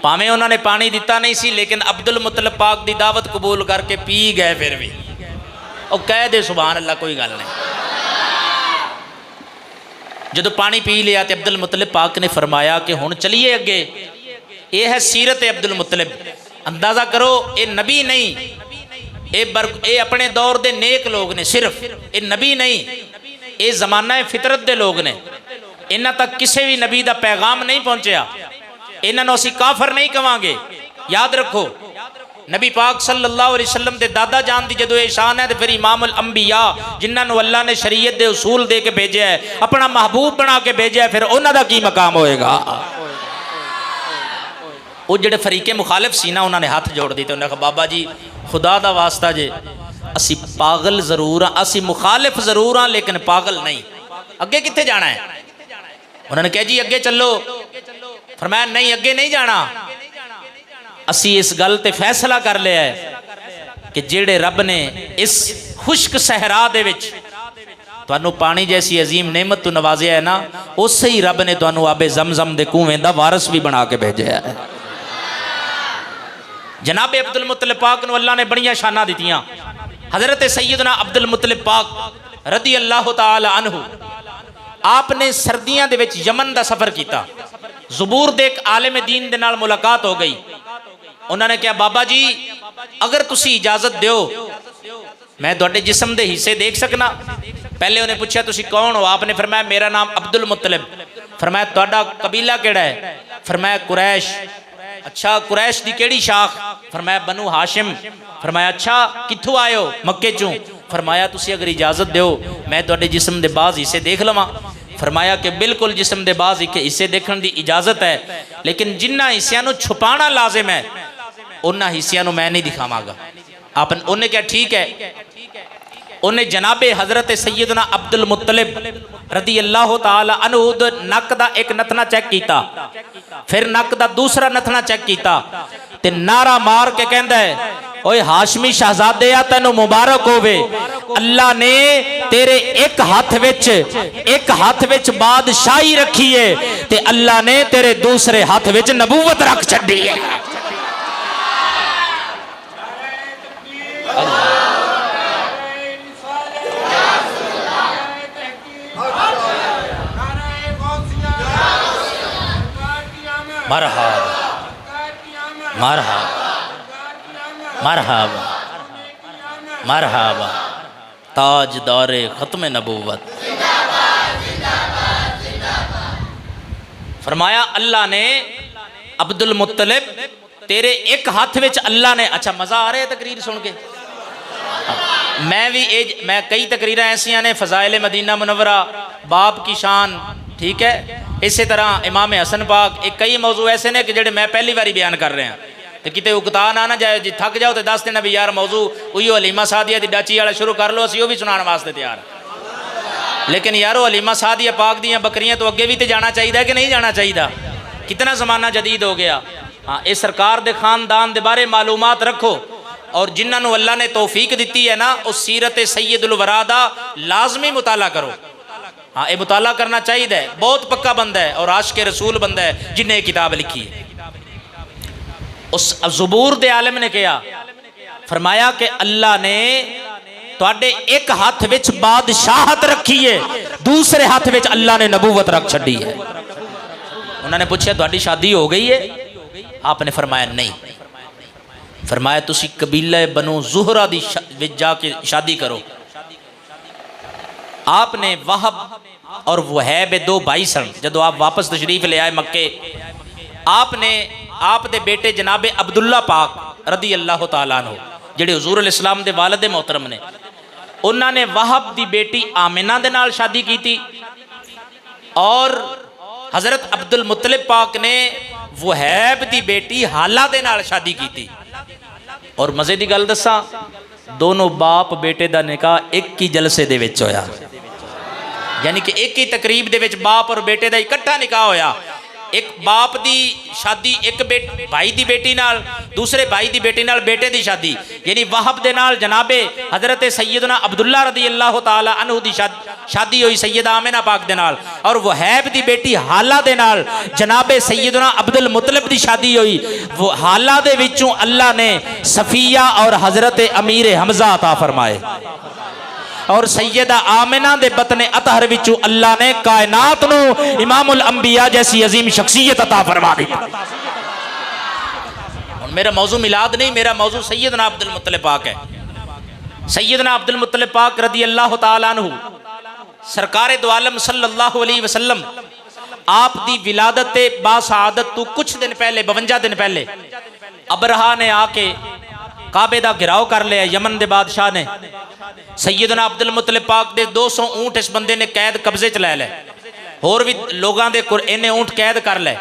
S1: भावें उन्होंने पानी दिता नहीं सी लेकिन अब्दुल मुतलिब पाक की दावत कबूल करके पी गए। फिर भी और कह दे सुभान अल्लाह, कोई गल नहीं। जो पानी पी लिया तो अब्दुल मुतलिब पाक ने फरमाया कि हुण चलिए अगे। ये है सीरत अब्दुल मुतलिब। अंदाजा करो ये नबी नहीं, ये अपने दौर के नेक लोग ने, सिर्फ ये नबी नहीं, ये जमाना फितरत के लोग ने। इन्हां तक किसी भी नबी का पैगाम नहीं पहुंचया। इन्हां नूं असीं काफर नहीं कहांगे। याद रखो नबी पाक सल्लल्लाहु अलैहि वसल्लम के दादा जान की जो ये शान है तो फिर इमामुल अंबिया जिन्होंने अल्लाह ने शरीयत के उसूल दे के भेजा है, अपना महबूब बना के भेजा है, फिर उन्होंने की मकाम होएगा। वो जो फरीके मुखालिफ सी ना, उन्होंने हाथ जोड़ दी, उन्होंने कहा बाबा जी खुदा का वास्ता जे, असी पागल जरूर हाँ, असी मुखालिफ जरूर हाँ, लेकिन पागल नहीं। अगे कितने जाना है? उन्होंने कहा जी अगे चलो। फरमाया नहीं अगे नहीं जाना, असी इस गल ते फैसला कर लिया है कि जेड़े रब ने इस खुश्क सहरा दे विच तुहानू पानी जैसी अजीम नेमत तो नवाजिया है ना, उस ही रब ने तुहानू आबे जमजम दे कुएं दा वारिस भी बना के भेजा है। जनाब अब्दुल मुत्तलिब पाक नू अल्लाह ने बड़ियां शाना दित्तियां। हजरत सैयदना अब्दुल मुत्तलिब पाक रदी अल्लाह तआला अन्हु, आपने सर्दियां दे विच यमन दा सफर किया। ज़ुबूर दे एक आलिम दीन दे नाल मुलाकात हो गई। उन्होंने कहा बाबा जी अगर तुसी इजाजत दो मैं तुहाडे जिस्म दे हिस्से देख सकना। पहले उन्हें पूछा तुसी कौन हो? आपने फरमाया मेरा नाम अब्दुल मुत्तलिब। फरमाया तुहाडा कबीला केड़ा है? फरमाया कुरैश। अच्छा कुरैश दी केड़ी शाख? फरमाया बनु हाशिम। फरमाया अच्छा कित्थों आए हो? मक्के चों। फरमाया तुसी अगर इजाजत दो मैं तुहाडे जिस्म दे बाज़ हिस्से देख लवां। फरमाया कि बिल्कुल जिस्म दे बाज़ हिस्से देखने की इजाजत है, लेकिन जिन्ना हिस्सियां नूं छुपाना लाजिम है उन्हां हिस्सियां नूं मैं नहीं दिखावांगा। आपने उन्हें क्या ठीक है? उन्हें जनाबे हजरत सैयदना अब्दुल मुत्तलिब रदी अल्लाह तआला अन्हु नक दा एक नथना चेक किया, फिर नक दा दूसरा नथना चेक किया ते नारा मार के कहंदा है ओए हाशमी शहजादे आ तेनू मुबारक होवे, अल्लाह ने तेरे एक हाथ विच बादशाही रखी है ते अल्लाह ने तेरे दूसरे हाथ विच नबूवत रख छड़ी है। मरहबा मरहबा मरहबा मरहबा ताजदारे खत्म नबूवत। फरमाया अल्लाह ने अब्दुल मुत्तलिब तेरे एक हाथ विच अल्लाह ने। अच्छा मजा आ रहा है तकरीर सुन के? मैं कई तकरीरें ऐसिया ने फजाइल मदीना मुनव्वरा, बाप की शान, ठीक है, इसी तरह इमाम हसन पाक, एक कई मौजू ऐसे ने कि जेडे मैं पहली बारी बयान कर रहे हैं तो किते उकता ना जाए। जी थक जाओ तो दस देना भी यार मौजू उहियो हलीमा सादिया की डाची वाला शुरू कर लो, असी वो भी सुनाने वास्ते तैयार। लेकिन यारो हलीमा सादिया पाक दियाँ बकरियां तो अगे भी तो जाना चाहिए कि नहीं जाना चाहिए? कितना ज़माना जदीद हो गया। हाँ इस सरकार दे खानदान दे बारे मालूमात रखो और जिन्होंने अल्लाह ने तौफीक दी है ना उस सीरत सैयदुल वरा दा लाजमी मुताला करो। हाँ ये मुताला करना चाहिए। बहुत पक्का बंदा है और आशिक रसूल बंदा है जिन्हें ये किताब लिखी है। उस ज़ुबूर दे आलिम ने कहा, फरमाया कि अल्लाह ने तुहाडे एक हाथ विच बादशाहत रखी है, दूसरे हाथ विच अल्लाह ने नबूवत रख छड़ी है। उन्होंने पूछा तुहाडी शादी हो गई है? आपने फरमाया नहीं। फरमाया तुसी कबीला बनु ज़ुहरा दी विच जाके शादी करो। आपने वहब और वहैब दो भाई सन, जदों आप वापस तशरीफ ले आए मक्के, आपने आप दे बेटे जनाबे अब्दुल्ला पाक रदी अल्लाह तआला अन्हु जेड़े हुजूर इस्लाम दे वालिद मोहतरम ने, उन्होंने वहब दी बेटी आमिना दे नाल शादी की थी और हजरत अब्दुल मुत्तलिब पाक ने वहैब दी बेटी हाला दे नाल शादी की थी। और मजे की गल दसा, दोनों बाप बेटे का निकाह एक ही जलसे दे विच होया, यानी कि एक ही तकरीब दे विच बाप और बेटे का इकट्ठा निकाह होया। एक बाप दी शादी एक भाई दी बेटी नाल, दूसरे भाई दी बेटी नाल बेटे दी शादी, यानी वहब दे नाल जनाबे हजरत सैयदना अब्दुल्ला रदी अल्लाह तआला अन्हु दी शादी हुई सैयदा आमिना पाक दे नाल, और वहैब दी बेटी हाला दे नाल जनाबे सैयदना अब्दुल मुत्तलिब दी शादी हुई। वो हाला दे विचों अल्लाह ने सफिया और हजरत अमीर हमजा अता फरमाए और सैयदा आमिना दे बतने अतहर विचों अल्लाह ने कायनात नू इमामुल अंबिया जैसी अजीम शख्सियत अता फरमा दी। मेरा मौजू मिलाद नहीं, मेरा मौजू सैयदना अब्दुल मुत्तलिब पाक है। सैयदना अब्दुल मुत्तलिब पाक रदी अल्लाह तआला अन्हु सरकार दो आलम सल्लल्लाहु अलैहि वसल्लम आप दी विलादत बासआदत तो कुछ दिन पहले 52 दिन पहले अबरहा ने आके काबे का घिराव कर लिया। यमन के बादशाह ने सैयदना अब्दुल मुतलिब पाक के 200 ऊंट इस बंदे ने कैद कब्जे च लै लिया। होर भी लोगों के इन्हें ऊंट कैद कर लै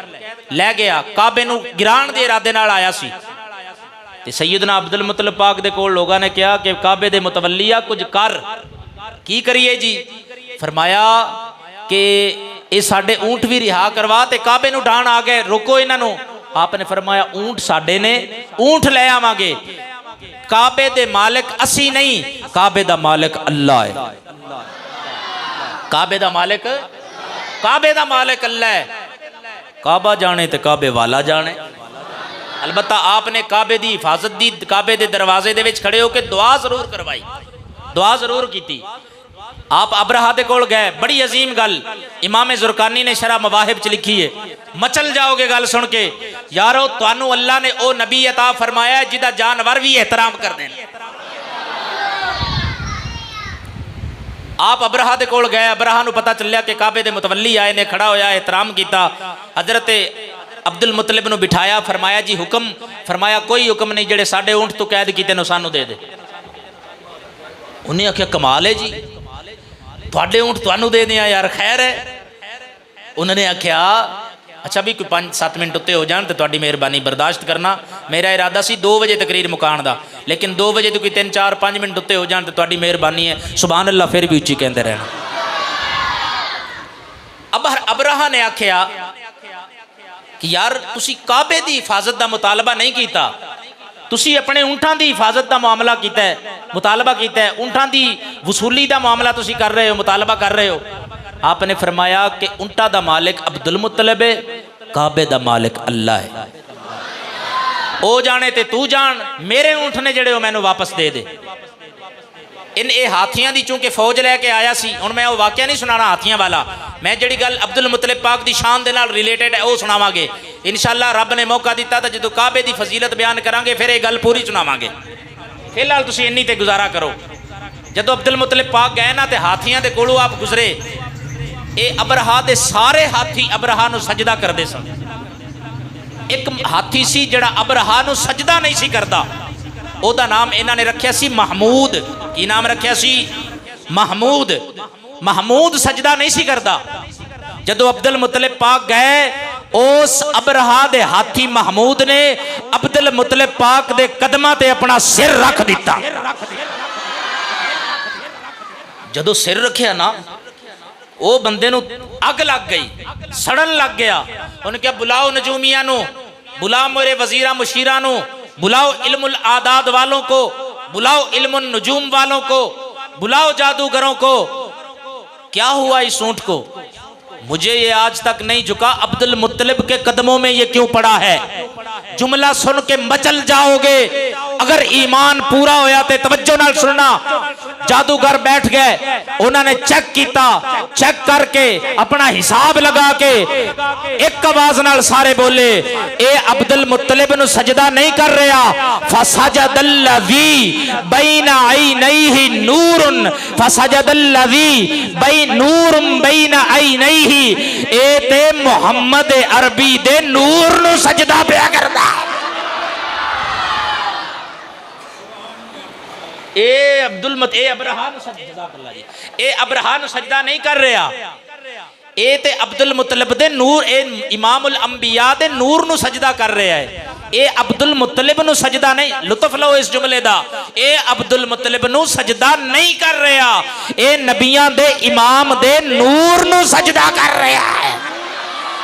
S1: गया। काबे नूं गिराण के इरादे नाल आया सी ते सैयदना अब्दुल मुतलिब पाक दे कोल लोगों ने कहा कि काबे दे मुतवल्लिया कुछ कर। की करिए जी? फरमाया कि ये साडे ऊंट भी रिहा करवा ते काबे नूं ढाण आ गए, रोको इन्हां नूं। आपने फरमाया ऊंट साडे ने, ऊंट ले आवांगे। काबे दे मालिक असी नहीं, काबे दा मालिक अल्लाह है। काबे दा मालिक अल्लाह है। काबा जाने ते काबे वाला जाने। अलबत्ता आपने काबे दी हिफाजत दी, काबे दे दरवाजे दे विच खड़े होकर दुआ जरूर करवाई, दुआ जरूर की। आप अबरहा दे कोल गए, बड़ी अजीम गल इमाम जुरकानी ने शरह मवाहिब च लिखी है। मचल जाओगे गल सुन के। यारो तुहानू अल्लाह ने ओ नबी अता फरमाया जिदा जानवर भी एहतराम कर देन। आप अबरहा दे कोल गए, अबरहा नू पता चलिया कि काबे दे मुतवल्ली आए ने, खड़ा होया, एहतराम किया। हजरत अब्दुल मुतलिब नू बिठाया, फरमाया जी हुक्म। फरमाया कोई हुक्म नहीं, जेड़े साडे ऊंट तू कैद किते नो सानू दे दे। उन्हें आख्या कमाल है जी, तुहाडे ऊंट तुहानू दे दिया यार, खैर है। उन्होंने आख्या अच्छा भी कोई 5-7 मिनट उत्ते हो जान तो तुहाडी मेहरबानी बर्दाश्त करना। मेरा इरादा सी 2 बजे तकरीर मुकान दा, लेकिन 2 बजे तो कोई 3-4-5 मिनट उत्ते हो जान तो तुहाडी मेहरबानी है। सुभान अल्लाह फिर भी उच्ची कहते रहना। अबरहा ने आख्या कि यार तुसी काबे दी हिफाजत का मुतालबा नहीं किया, तुसी अपने ऊंटां दी हिफाजत का मामला किया है, मुतालबा किया है। ऊंटां दी वसूली का मामला तुसी कर रहे हो, मुतालबा कर रहे हो। आपने फरमाया कि ऊंटा दा मालिक अब्दुल मुतलिब है, काबे दा मालिक अल्लाह है। ओ जाने ते तू जान, मेरे ऊंट ने जेड़े मैनू वापस दे दे। इन ए हाथियां दी चूंकि फौज लैके आया सी, हुण मैं वो वाकया नहीं सुनाना हाथियां वाला, मैं जिहड़ी गल अब्दुल मुतलिब पाक दी शान दे नाल रिलेटेड है वो सुनावांगे इंशाअल्लाह। रब ने मौका दिता तो जो काबे दी फजीलत बयान करांगे फिर ये गल पूरी सुनावांगे। फिलहाल तुसीं इन्नी ते गुजारा करो। जदों अब्दुल मुतलिब पाक गए ना ते हाथियां दे कोलों आप गुजरे, ये अबरहा दे सारे हाथी अबरहा नूं सजदा करदे सन। एक हाथी सी जिहड़ा अबरहा नूं सजदा नहीं सी करदा, ओदा नाम इन्हां ने रखिया सी महमूद। की नाम रखिया सी? महमूद। महमूद सजदा नहीं सी करदा। जदों अब्दुल मुतलिब पाक गए, उस अबरहा दे हाथी महमूद ने अब्दुल मुतलिब पाक दे कदमां ते अपना सिर रख दिता। जदों सिर रखिया ना, वो बंदे नूं अग लग गई, सड़न लग गया। उन्हें क्या बुलाओ नजूमिया नूं, बुलाओ मेरे वजीरा मुशीरा नूं, बुलाओ इल्मुल आदाद वालों को, बुलाओ इल्मुन नुजूम वालों को, बुलाओ जादूगरों को। क्या हुआ इस ऊंट को? मुझे ये आज तक नहीं झुका, अब्दुल मुत्तलिब के कदमों में ये क्यों पड़ा है? जुमला सुन के मचल जाओगे। अगर ईमान पूरा होया तो तवज्जो नाल सुनना। जादूगर बैठ गए, उन्होंने चेक किया, चेक करके अपना हिसाब लगा के एक आवाज नाल सारे बोले, ए अब्दुल मुत्तलिब नु सजदा नहीं कर रहा। फसजदल्लज़ी बैना ऐनैहि नूरुन, फसजदल्लज़ी नूरुन बैना ऐनैहि, ए ते मुहम्मद अरबी दे नूर नु सजदा पिया करदा। अबरहा नु सजदा नहीं कर रहा। ए ते अब्दुल मुत्तलिब दे नूर, ए इमामुल अंबिया दे नूर नु सजदा कर रहा है। ए अब्दुल मुत्तलिब नु सजदा नहीं। लुत्फ लो इस जुमले दा। ए अब्दुल मुत्तलिब नु सजदा नहीं कर रहा, ए नबियां दे इमाम दे नूर नु सजदा कर रहा है।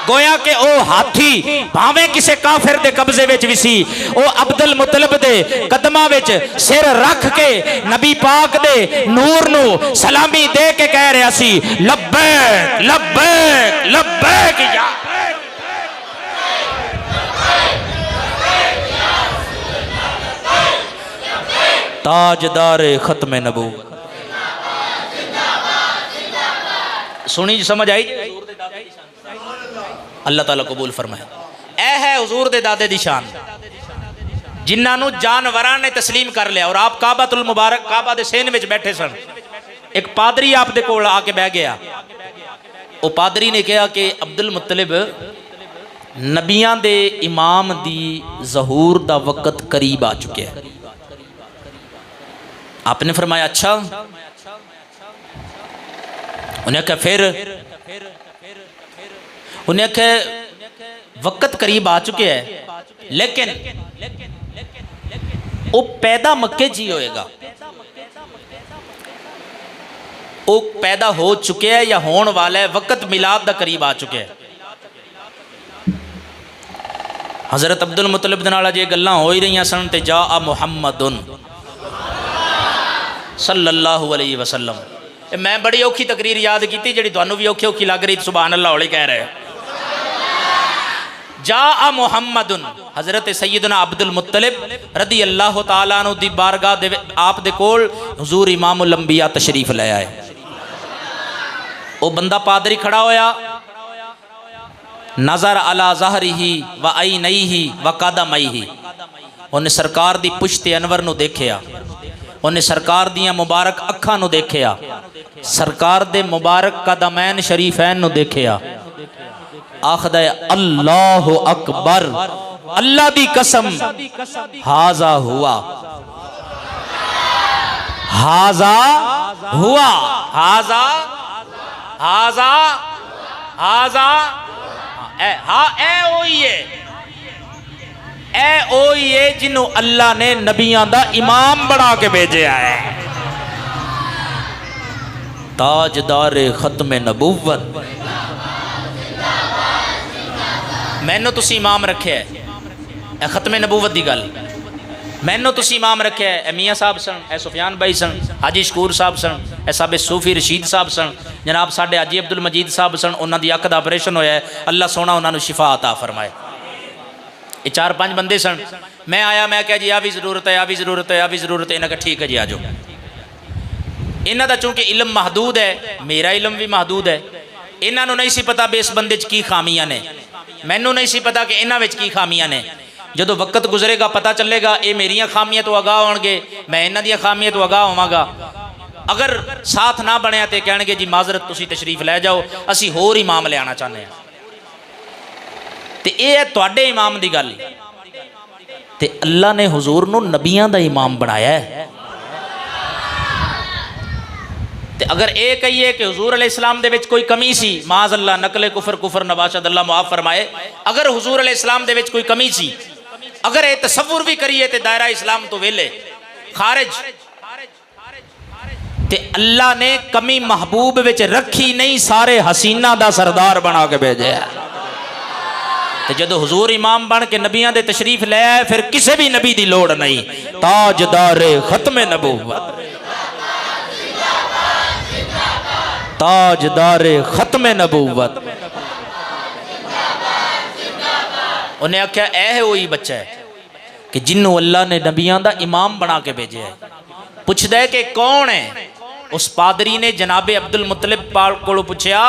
S1: गोया के ओ हाथी भावे किसे काफिर दे कब्जे विच भी सी, ओ अब्दुल मुत्तलिब दे कदमां विच सिर रख के नबी पाक दे नूर नु सलामी दे के कह रहा सी, लब्बैक लब्बैक लब्बैक या ताजदार खत्म नबूवत। सुनी समझ आई? अल्लाह ताला कबूल फरमाए। ऐ है हुजूर दे दादे दी शान, जिन्होंने जानवरां ने तस्लीम कर लिया। और आप काबातुल मुबारक, काबा दे सेन में बैठे सन, एक पादरी आप दे कोल आके बह गया। वो पादरी ने कहा कि अब्दुल मुत्तलिब, नबियां दे इमाम दी ज़हूर दा वक़्त करीब आ चुके हैं। आपने फरमाया अच्छा। उन्हें आख्या फिर? उन्हें आख्या वक्त करीब आ चुके हैं, लेकिन वो पैदा मक्के च ही होएगा। वो पैदा हो चुके हैं या होने वाला है, वक्त मिलाद दा करीब आ चुके हैं। हज़रत अब्दुल मुतलिब दे नाल जे गल्लां हो ही रही सन ते जा आ मुहम्मदुन सल्लल्लाहु अलैहि वसल्लम। मैं बड़ी औखी तकरीर याद की जी, तुहानू भी औखी औखी लग रही, सुभान अल्लाह हौली कह रहे। जा आ मुहम्मदुन, हज़रत सैयदना अब्दुल मुत्तलिब रदी अल्लाह तआला अन्हु दी बारगाह दे आप दे कोल हुजूर इमामुल अंबिया तशरीफ ले आए। वो बंदा पादरी खड़ा होया, नज़र अला ज़हरिही व ऐनैही व कदमैही, उन्हें सरकार दी पुश्ते अनवर नू देखिया, उन्हें सरकार दियां मुबारक अखां नू देखिया, सरकार दे मुबारक कदमैन शरीफैन नू देखिया। आखदा अल्लाहु अकबर, अल्लाह दी कसम, हाजा हुआ, हाजा हुआ, हाजा हाजा हाजा जिन्हों अल्लाह ने नबियां दा इमाम बना के भेजा है। ताजदार खत्म नबूवत, मैनू तुसी इमाम रखे है, खत्म नबूवत की गल, मैनू तुसी इमाम रखे है। मियाँ साहब सन, ए सुफियान भाई सन, हाजी शकूर साहब सन, ए साबे सूफी रशीद साहब सन, जनाब साडे हाजी अब्दुल मजीद साहब सन, उन्होंने दी अख का ऑपरेशन होया है, अल्लाह सोना उन्होंने शिफा अता फरमाए। ये 4-5 बंदे सन। मैं आया, मैं क्या जी आ भी जरूरत है, आ भी जरूरत है, आ भी जरूरत है। इन्हें कहा ठीक है जी आ जाओ। इन्हों का चूंकि इलम महदूद है, मेरा इलम भी महदूद है, इन्हों नहीं सी पता भी इस बंदे च की खामियां ने, मैनू नहीं सी पता कि इन्हों की खामियां ने। जो वक्त गुजरेगा पता चलेगा, ये मेरिया खामियां तो आगाह होणगे, मैं इन्हां दी खामियां तो आगाह होवांगा। अगर साथ ना बनया तो कहणगे जी माजरत, तुसी तशरीफ लै जाओ, असी होर इमाम लियाना चाहते हैं। तो यह है तुहाडे इमाम की गल। तो अल्लाह ने हुजूर नूं नबियां दा इमाम बनाया है। तो अगर ये कहिए कि हुजूर अलैहिस्सलाम दे विच कोई कमी सी, माज़ अल्लाह, नकले कुफर कुफर नबाशद अल्लाह मुआफ़ फरमाए, अगर हुजूर अलैहिस्सलाम दे विच कोई कमी सी, अगर ये तसव्वुर भी करिए तो दायरा इस्लाम तो वेले खारिज। ते अल्लाह ने कमी महबूब विच रखी नहीं, सारे हसीना दा सरदार बना के भेजे। तो जदों हुजूर इमाम बन के नबियां दे तशरीफ ले आए, फिर किसी भी नबी दी लोड़ नहीं। ताजदार खत्म नबूवत, ताजदार खत्म नबूवत। उन्हें आख्या ऐ वही बच्चा है कि जिन्हों अल्लाह ने नबियां दा इमाम बना के भेजे है। पुछदा है कि कौन है? उस पादरी ने जनाबे अब्दुल मुत्तलिब पाक को पूछा,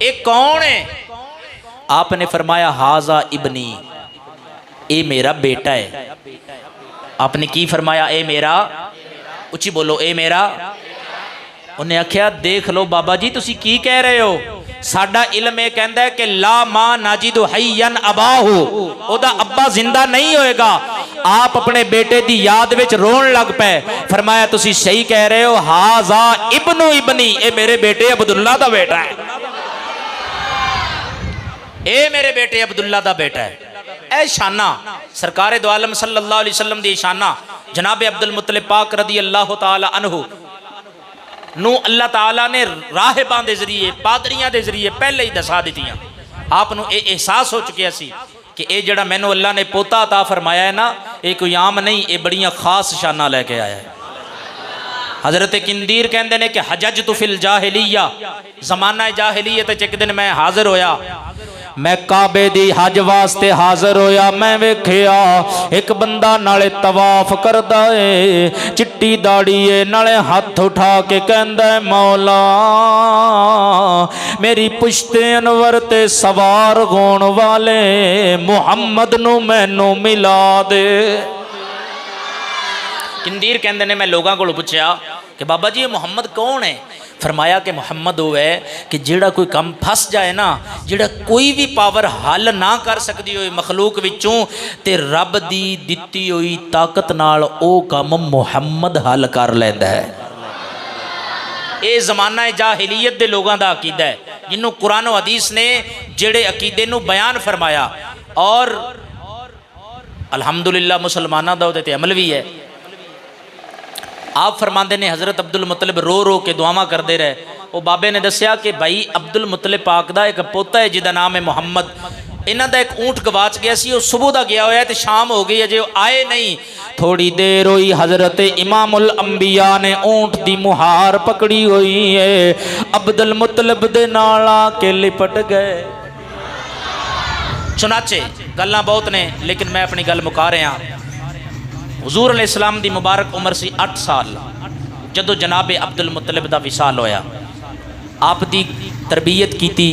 S1: ये कौन है? आपने फरमाया हाजा इबनी, ए मेरा बेटा है। आपने की फरमाया? ए मेरा, उची बोलो, ए मेरा। उन्हें आख्या देख लो बाबा जी तुसी की कह रहे हो, साडा इल्म यह कहता है कि ला मां नाजिदु हय्यन अबाहु, ओदा अब्बा जिंदा नहीं होएगा। आप अपने बेटे की याद विच रोन लग पे। फरमाया तुसी सही कह रहे हो, हाजा इब्नु इबनी, ए मेरे बेटे अब्दुल्ला दा बेटा है, ए मेरे बेटे अब्दुल्ला दा बेटा है। ए शाना सरकारे दो आलम सल्लल्लाहु अलैहि वसल्लम दी शाना जनाब अब्दुल मुत्तलिब पाक रदी अल्लाह तआला अन्हु नू अल्लाह ताला ने राहिबां दे जरिए, पादरियां दे जरिए पहले ही दसा दित्तियां। आप नू ये एहसास हो चुकिया सी कि ये जड़ा मैनू अल्लाह ने पोता अता फरमाया है ना, ये कोई आम नहीं, ये बड़ियां खास शाना लैके आया है। हजरत किंदीर कहते हैं कि हजज तु फिल जाहिलिया, जमाना जाहिलियत च एक दिन मैं हाजिर होया, मैं काबे दी हज वास्ते हाजिर होया। मैं वेखिया एक बंदा नाले तवाफ करदा है, चिट्टी दाड़ी है, नाले हथ उठा के कहंदा है मौला मेरी पुश्ते अनवर ते सवार होण वाले मुहम्मद नू मैनू मिला दे। किंदीर कहंदे ने मैं लोगों को पूछया कि बाबा जी ये मुहम्मद कौन है। फरमाया कि मुहम्मद वो है कि जेड़ा कोई काम फस जाए ना, जेड़ा कोई भी पावर हल ना कर सकती हो मखलूक विचों, ते रब दी दित्ती हुई ताकत नाल ओ काम मुहम्मद हल कर लैंदा है। ये जमाना जाहिलियत दे लोगों का अकीदा है, जिन्हों कुरान हदीस ने जेड़े अकीदे नूं बयान फरमाया, और अलहमदुलिल्लाह मुसलमानों का उहदे ते अमल भी है। आप फरमाते ने हज़रत अब्दुल मुतलिब रो रो के दुआवां करते रहे। वो बाबे ने दसिया कि भाई अब्दुल मुतलिब पाक का एक पोता है जिसका नाम है मुहम्मद। इन्हों का एक ऊँट गवाच गया सी, वो सुबह का गया होया तो शाम हो गई अजे आए नहीं। थोड़ी देर हुई हज़रत इमामुल अंबिया ने ऊँट की मुहार पकड़ी हुई है, अब्दुल मुतलिब दे नाल आके लिपट गए। सुनाचे गल्लां बहुत ने, लेकिन मैं अपनी गल मुका रहा। हुजूर अलैहिस्सलाम दी मुबारक उम्र सी 8 साल जदों जनाब अब्दुल मुतलिब दा विसाल होया। आप दी तरबियत की,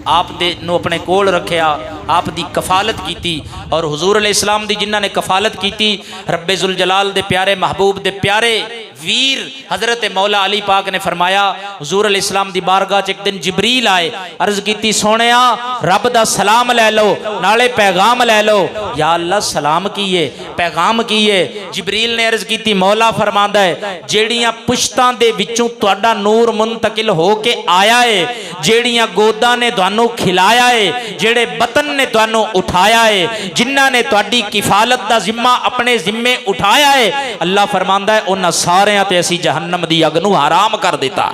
S1: आप दे नूं अपने कोल रखिया, आप दी कफालत की, और हुजूर अलैहिस्सलाम दी जिन्हां ने कफालत की रब्बे जुल जलाल दे प्यारे महबूब दे प्यारे वीर हज़रत मौला अली पाक ने फरमाया, हुजूर अलैहिस्सलाम दी बारगाह च एक दिन जिबरील आए, अर्ज की सोनिया रब दा सलाम लै लो नाले पैगाम लै लो। या अल्लाह सलाम की है पैगाम की है। जिबरील ने अर्ज की मौला फरमांदा है जेड़ियां पुश्तां दे विचों तुहाडा नूर मुंतकिल हो के आया है, जेड़ियां गोदा ने तुहानू खिलाया है, जेड़े बतन ने तुहानू उठाया है, जिन्हां ने तुहाडी किफालत दा जिम्मा अपने जिम्मे उठाया है, अल्लाह फरमांदा है उन्हां सारे ते असी जहन्नम दी अग नूं हराम कर दिता।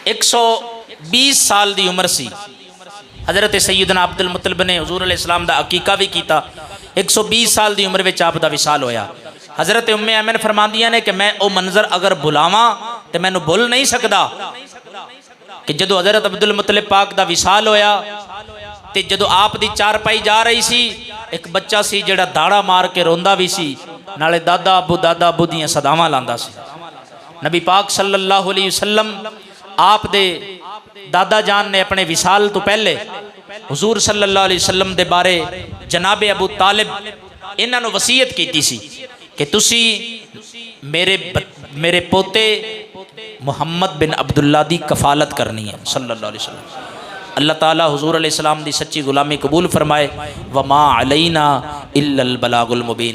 S1: 120 साल दी उम्र सी। हज़रत सैयदना अब्दुल मुतलिब ने हुजूर अलैहिस्सलाम दा अकीका भी किया। 120 साल दी उम्र में आप दा विसाल होया। हज़रत उम्मे ऐमन फरमांदियां ने कि मैं वो मंजर अगर बुलावां तो मैनू भुल नहीं सकता कि जदों हज़रत अब्दुल मुतलिब पाक दा विसाल होया ते जदों आप दी चारपाई जा रही सी, एक बच्चा सी जिहड़ा दाड़ा मार के रोंदा भी सी, नाले दादा अबू दियां सदावां लांदा सी। नबी पाक सल्लल्लाहु अलैहि वसल्लम आप दे दादा जान ने अपने विसाल तो पहले हुजूर सल्लल्लाहु अलैहि वसल्लम दे बारे जनाबे अबू तालिब इन्हां नूं वसीयत कीती सी कि तुसी मेरे पोते मुहम्मद बिन अब्दुल्ला दी कफालत करनी है सल्लल्लाहु अलैहि वसल्लम। अल्लाह ताला हुजूर अलैहिस्सलाम दी सच्ची गुलामी कबूल फरमाए। वमा अलैना इल्लल बलागुल मुबीन।